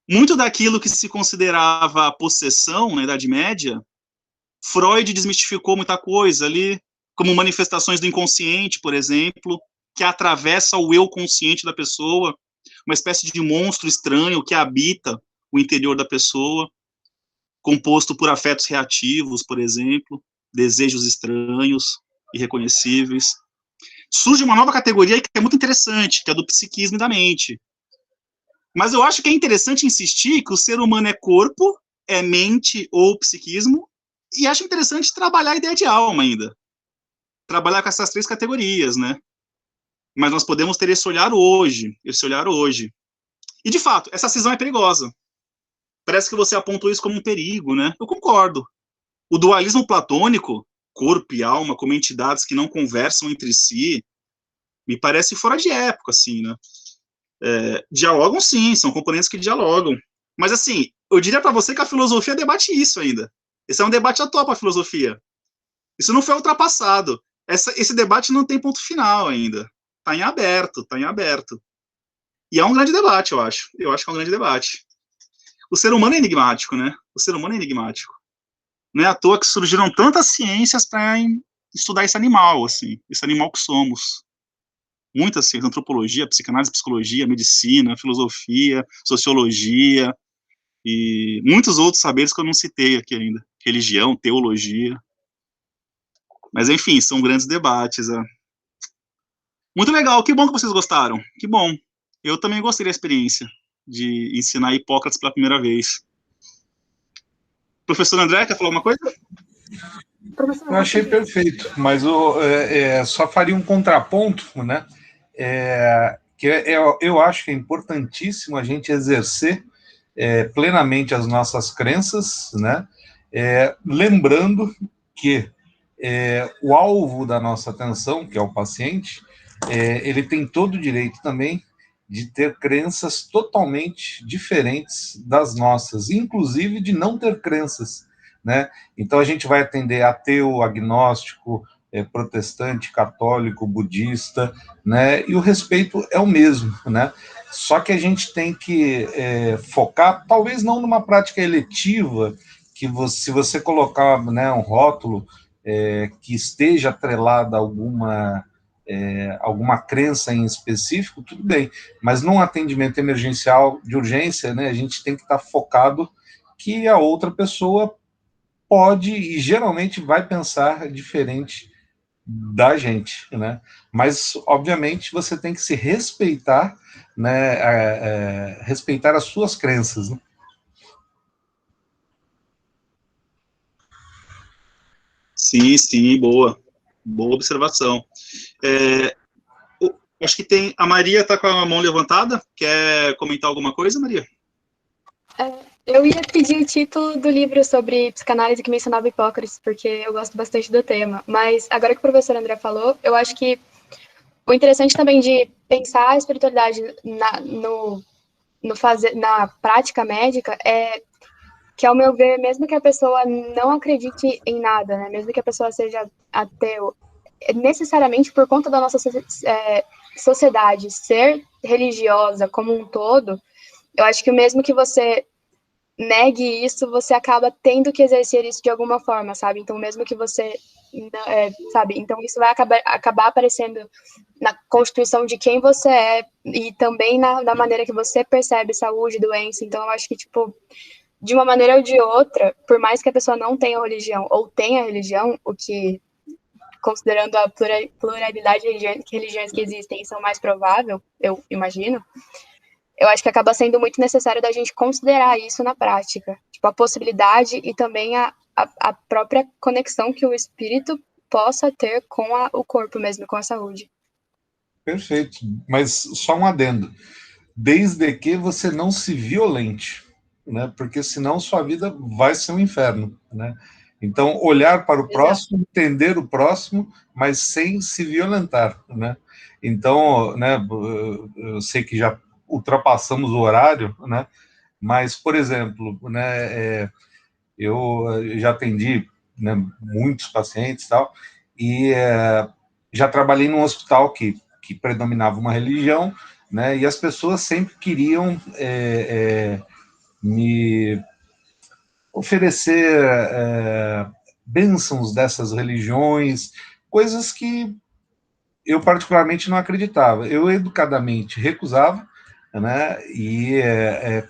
Muito daquilo que se considerava possessão na Idade Média, Freud desmistificou muita coisa ali, como manifestações do inconsciente, por exemplo, que atravessa o eu consciente da pessoa, uma espécie de monstro estranho que habita o interior da pessoa, composto por afetos reativos, por exemplo, desejos estranhos, irreconhecíveis. Surge uma nova categoria que é muito interessante, que é a do psiquismo e da mente. Mas eu acho que é interessante insistir que o ser humano é corpo, é mente ou psiquismo, e acho interessante trabalhar a ideia de alma ainda. Trabalhar com essas três categorias, né? Mas nós podemos ter esse olhar hoje. E, de fato, essa cisão é perigosa. Parece que você apontou isso como um perigo, né? Eu concordo. O dualismo platônico, corpo e alma como entidades que não conversam entre si, me parece fora de época, assim, né? Dialogam sim, são componentes que dialogam. Mas, assim, eu diria para você que a filosofia debate isso ainda. Esse é um debate atual para a filosofia. Isso não foi ultrapassado. Esse debate não tem ponto final ainda. Está em aberto, E é um grande debate, eu acho. Eu acho que é um grande debate. O ser humano é enigmático, né? Não é à toa que surgiram tantas ciências para estudar esse animal, assim, esse animal que somos. Muitas ciências, antropologia, psicanálise, psicologia, medicina, filosofia, sociologia, e muitos outros saberes que eu não citei aqui ainda. Religião, teologia. Mas, enfim, são grandes debates. Muito legal, que bom que vocês gostaram. Que bom. Eu também gostei da experiência de ensinar Hipócrates pela primeira vez. Professor André, quer falar alguma coisa? Eu achei perfeito, mas só faria um contraponto, né? Eu acho que é importantíssimo a gente exercer plenamente as nossas crenças, né? Lembrando que o alvo da nossa atenção, que é o paciente, ele tem todo o direito também de ter crenças totalmente diferentes das nossas, inclusive de não ter crenças, né? Então a gente vai atender ateu, agnóstico, protestante, católico, budista, né? E o respeito é o mesmo, né? Só que a gente tem que focar, talvez não numa prática eletiva, que se você colocar, né, um rótulo que esteja atrelada a alguma crença em específico, tudo bem, mas num atendimento emergencial de urgência, né, a gente tem que estar focado que a outra pessoa pode e geralmente vai pensar diferente da gente, né? Mas, obviamente, você tem que se respeitar, né, respeitar as suas crenças, né? Sim, boa observação. Acho que tem. A Maria está com a mão levantada. Quer comentar alguma coisa, Maria? Eu ia pedir o título do livro sobre psicanálise que mencionava Hipócrates, porque eu gosto bastante do tema. Mas agora que o professor André falou, eu acho que o interessante também de pensar a espiritualidade na prática médica é que, ao meu ver, mesmo que a pessoa não acredite em nada, né, mesmo que a pessoa seja ateu, necessariamente por conta da nossa sociedade ser religiosa como um todo, eu acho que mesmo que você negue isso, você acaba tendo que exercer isso de alguma forma, sabe? Então, mesmo que você, sabe? Então, isso vai acabar aparecendo na constituição de quem você é e também na maneira que você percebe saúde, doença. Então, eu acho que, tipo, de uma maneira ou de outra, por mais que a pessoa não tenha religião ou tenha religião, o que, considerando a pluralidade de religiões que existem, são mais provável, eu imagino, eu acho que acaba sendo muito necessário da gente considerar isso na prática. Tipo, a possibilidade e também a própria conexão que o espírito possa ter com o corpo mesmo, com a saúde. Perfeito, mas só um adendo. Desde que você não se violente, né? Porque senão sua vida vai ser um inferno, né? Então, olhar para o próximo, entender o próximo, mas sem se violentar, né? Então, né, eu sei que já ultrapassamos o horário, né? Mas, por exemplo, né, eu já atendi, né, muitos pacientes e tal, e já trabalhei num hospital que predominava uma religião, né, e as pessoas sempre queriam me oferecer bênçãos dessas religiões, coisas que eu particularmente não acreditava. Eu educadamente recusava, né, e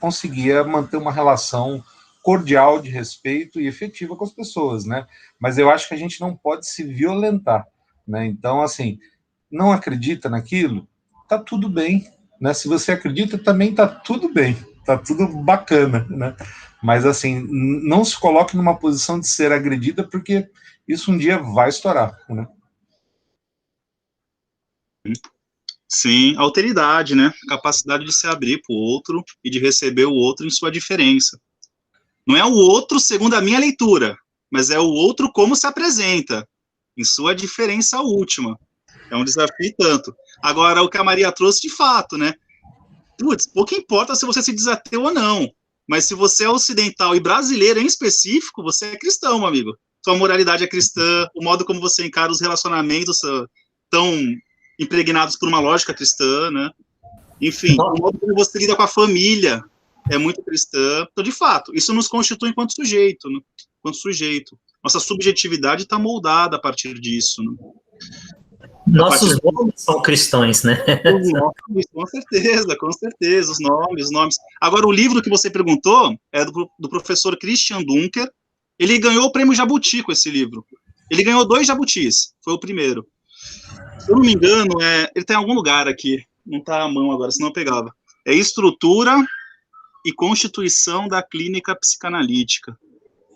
conseguia manter uma relação cordial, de respeito e efetiva com as pessoas, né? Mas eu acho que a gente não pode se violentar, né? Então, assim, não acredita naquilo, tá tudo bem, né? Se você acredita, também tá tudo bem, tá tudo bacana, né? Mas, assim, não se coloque numa posição de ser agredida, porque isso um dia vai estourar, né? Sim, alteridade, né? Capacidade de se abrir para o outro e de receber o outro em sua diferença. Não é o outro segundo a minha leitura, mas é o outro como se apresenta, em sua diferença última. É um desafio tanto. Agora, o que a Maria trouxe de fato, né? Putz, pouco importa se você se diz ateu ou não, mas se você é ocidental e brasileiro em específico, você é cristão, meu amigo. Sua moralidade é cristã, o modo como você encara os relacionamentos tão impregnados por uma lógica cristã, né? Enfim, o modo como você lida com a família é muito cristã. Então, de fato, isso nos constitui enquanto sujeito, né? Enquanto sujeito. Nossa subjetividade está moldada a partir disso, né? Nossos nomes são cristãos, né? Com certeza, os nomes. Agora, o livro que você perguntou é do professor Christian Dunker. Ele ganhou o prêmio Jabuti com esse livro. Ele ganhou 2 Jabutis, foi o primeiro. Se eu não me engano, ele tem em algum lugar aqui, não está à mão agora, senão eu pegava. É Estrutura e Constituição da Clínica Psicanalítica.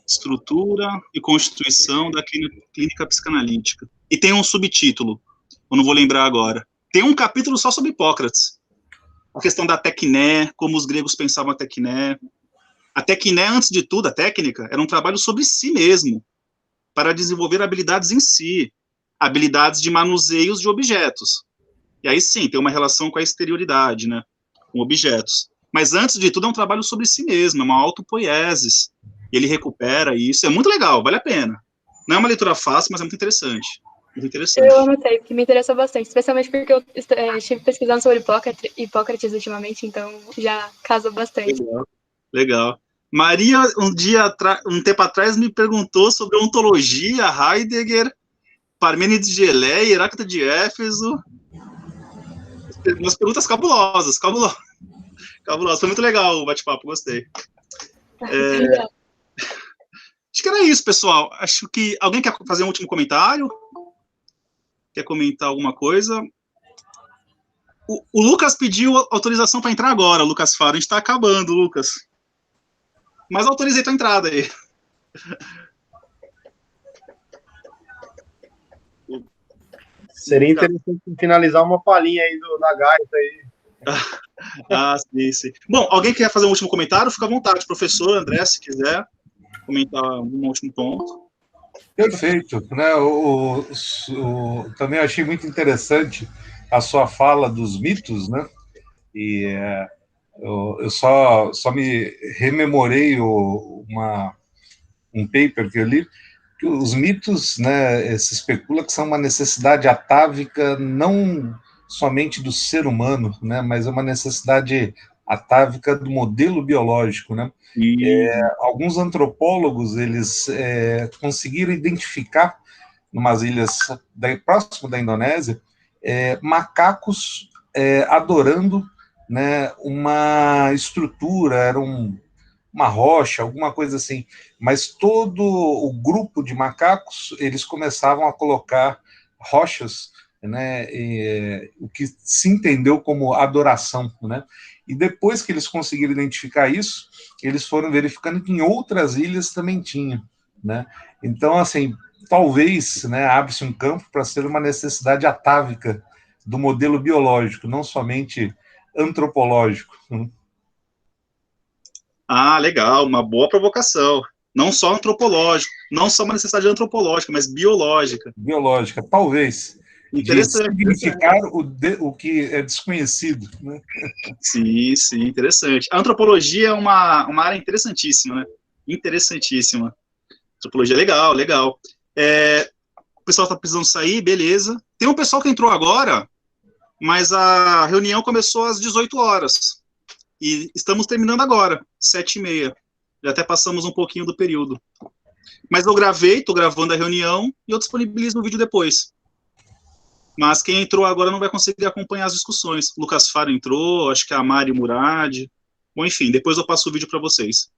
Estrutura e Constituição da Clínica Psicanalítica. E tem um subtítulo, eu não vou lembrar agora. Tem um capítulo só sobre Hipócrates. A questão da tecné, como os gregos pensavam a tecné. A tecné, antes de tudo, a técnica, era um trabalho sobre si mesmo, para desenvolver habilidades em si, habilidades de manuseios de objetos. E aí sim, tem uma relação com a exterioridade, né, com objetos. Mas antes de tudo é um trabalho sobre si mesmo, é uma autopoiesis. Ele recupera isso, é muito legal, vale a pena. Não é uma leitura fácil, mas é muito interessante. Muito interessante. Eu anotei, porque me interessou bastante, especialmente porque eu estive pesquisando sobre Hipócrates ultimamente, então já casa bastante. Legal. Maria, um tempo atrás, me perguntou sobre ontologia, Heidegger, Parmênides de Eleia, Heráclito de Éfeso. Umas perguntas cabulosas. Foi muito legal o bate-papo, gostei. Acho que era isso, pessoal. Acho que alguém quer fazer um último comentário? Quer comentar alguma coisa? O Lucas pediu autorização para entrar agora, o Lucas Faro. A gente está acabando, Lucas. Mas autorizei tua entrada aí. Seria interessante finalizar uma palhinha aí da gaita aí. Sim. Bom, alguém quer fazer um último comentário? Fica à vontade, professor André, se quiser comentar um último ponto. Perfeito, né? Também achei muito interessante a sua fala dos mitos, né? E eu só me rememorei um paper que eu li, que os mitos, né, se especula que são uma necessidade atávica não somente do ser humano, né, mas é uma necessidade atávica do modelo biológico, né? Alguns antropólogos, eles conseguiram identificar, numas ilhas próximo da Indonésia, macacos adorando, né, uma estrutura, era uma rocha, alguma coisa assim, mas todo o grupo de macacos, eles começavam a colocar rochas né, o que se entendeu como adoração, né? E depois que eles conseguiram identificar isso, eles foram verificando que em outras ilhas também tinha, né? Então, assim, talvez, né, abre-se um campo para ser uma necessidade atávica do modelo biológico, não somente antropológico. Ah, legal, uma boa provocação. Não só antropológico, não só uma necessidade antropológica, mas biológica. Biológica, talvez. Interessante. De significar o que é desconhecido, né? Sim, sim, interessante. A antropologia é uma área interessantíssima, né? Interessantíssima. Antropologia, legal, legal. O pessoal está precisando sair, beleza. Tem um pessoal que entrou agora, mas a reunião começou às 18 horas. E estamos terminando agora, 7h30. Já até passamos um pouquinho do período. Mas eu estou gravando a reunião e eu disponibilizo o vídeo depois. Mas quem entrou agora não vai conseguir acompanhar as discussões. O Lucas Faro entrou, acho que a Mari Murad. Bom, enfim, depois eu passo o vídeo para vocês.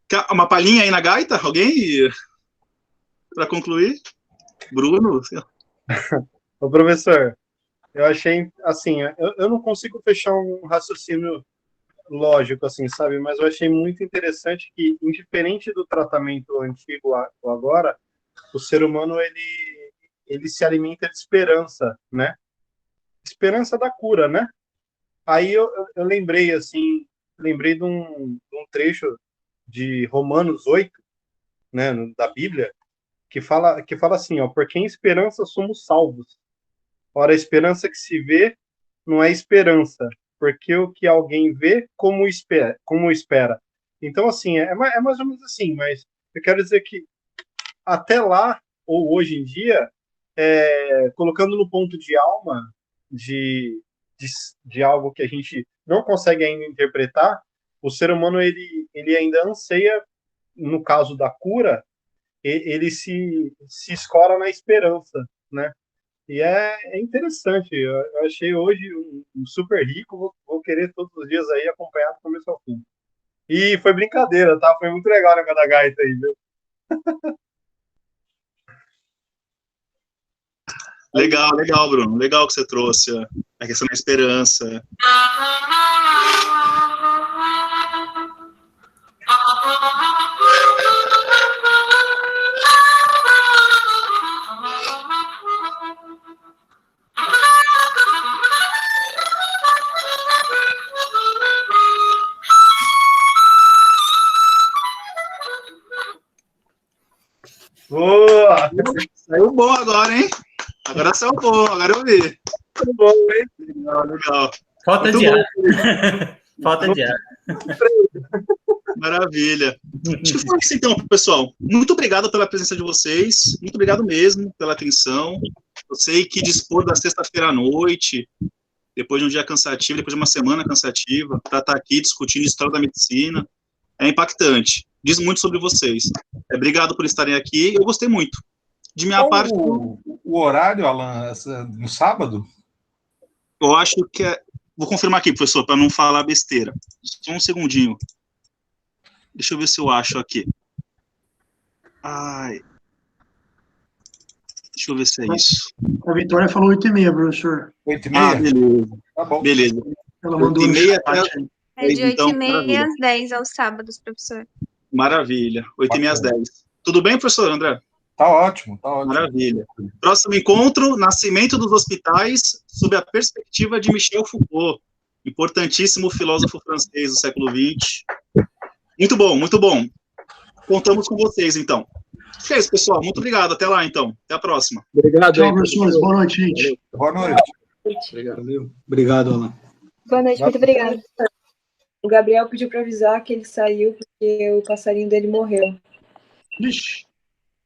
Quer uma palhinha aí na gaita? Alguém? Para concluir? Bruno? Ô, professor, eu achei, assim, eu não consigo fechar um raciocínio lógico, assim, sabe? Mas eu achei muito interessante que, indiferente do tratamento antigo ou agora, o ser humano, ele se alimenta de esperança, né? Esperança da cura, né? Aí eu lembrei, assim, de um trecho de Romanos 8, né, da Bíblia, que fala assim, ó, porque em esperança somos salvos. Ora, a esperança que se vê não é esperança, porque o que alguém vê, como espera. Então, assim, é mais ou menos assim, mas eu quero dizer que até lá, ou hoje em dia, colocando no ponto de alma de algo que a gente não consegue ainda interpretar, o ser humano, ele ainda anseia, no caso da cura, ele se escora na esperança, né? E é interessante, eu achei hoje um super rico, vou querer todos os dias aí acompanhar do começo ao fim. E foi brincadeira, tá? Foi muito legal na cada gaita aí, viu? Legal, legal, Bruno. Legal que você trouxe a questão da esperança. Boa! Saiu bom agora, hein? Agora saiu bom, agora eu vi. Muito bom, hein? Legal, legal. Falta de ar. Falta de ar. Maravilha. Acho que foi isso então, pessoal. Muito obrigado pela presença de vocês. Muito obrigado mesmo pela atenção. Eu sei que dispor da sexta-feira à noite, depois de um dia cansativo, depois de uma semana cansativa, para estar aqui discutindo história da medicina, é impactante. Diz muito sobre vocês. Obrigado por estarem aqui. Eu gostei muito. De minha parte... O horário, Alan, no sábado? Eu acho que Vou confirmar aqui, professor, para não falar besteira. Só um segundinho. Deixa eu ver se eu acho aqui. Ai. Deixa eu ver se é isso. A Vitória falou 8h30, professor. 8h30? Ah, beleza. Tá bom. Beleza. Ela mandou 8h30 É de 8h30 então, às 10 aos sábados, professor. Maravilha. 8h30 às 10. Tudo bem, professor André? Tá ótimo, tá ótimo. Maravilha. Próximo encontro, Nascimento dos Hospitais, sob a perspectiva de Michel Foucault, importantíssimo filósofo francês do século XX. Muito bom, muito bom. Contamos com vocês, então. É isso, pessoal. Muito obrigado. Até lá, então. Até a próxima. Obrigado. Tchau, professores. Boa noite, gente. Boa noite. Obrigado. Obrigado, Alan. Boa noite, muito obrigada. O Gabriel pediu para avisar que ele saiu porque o passarinho dele morreu. Vixe.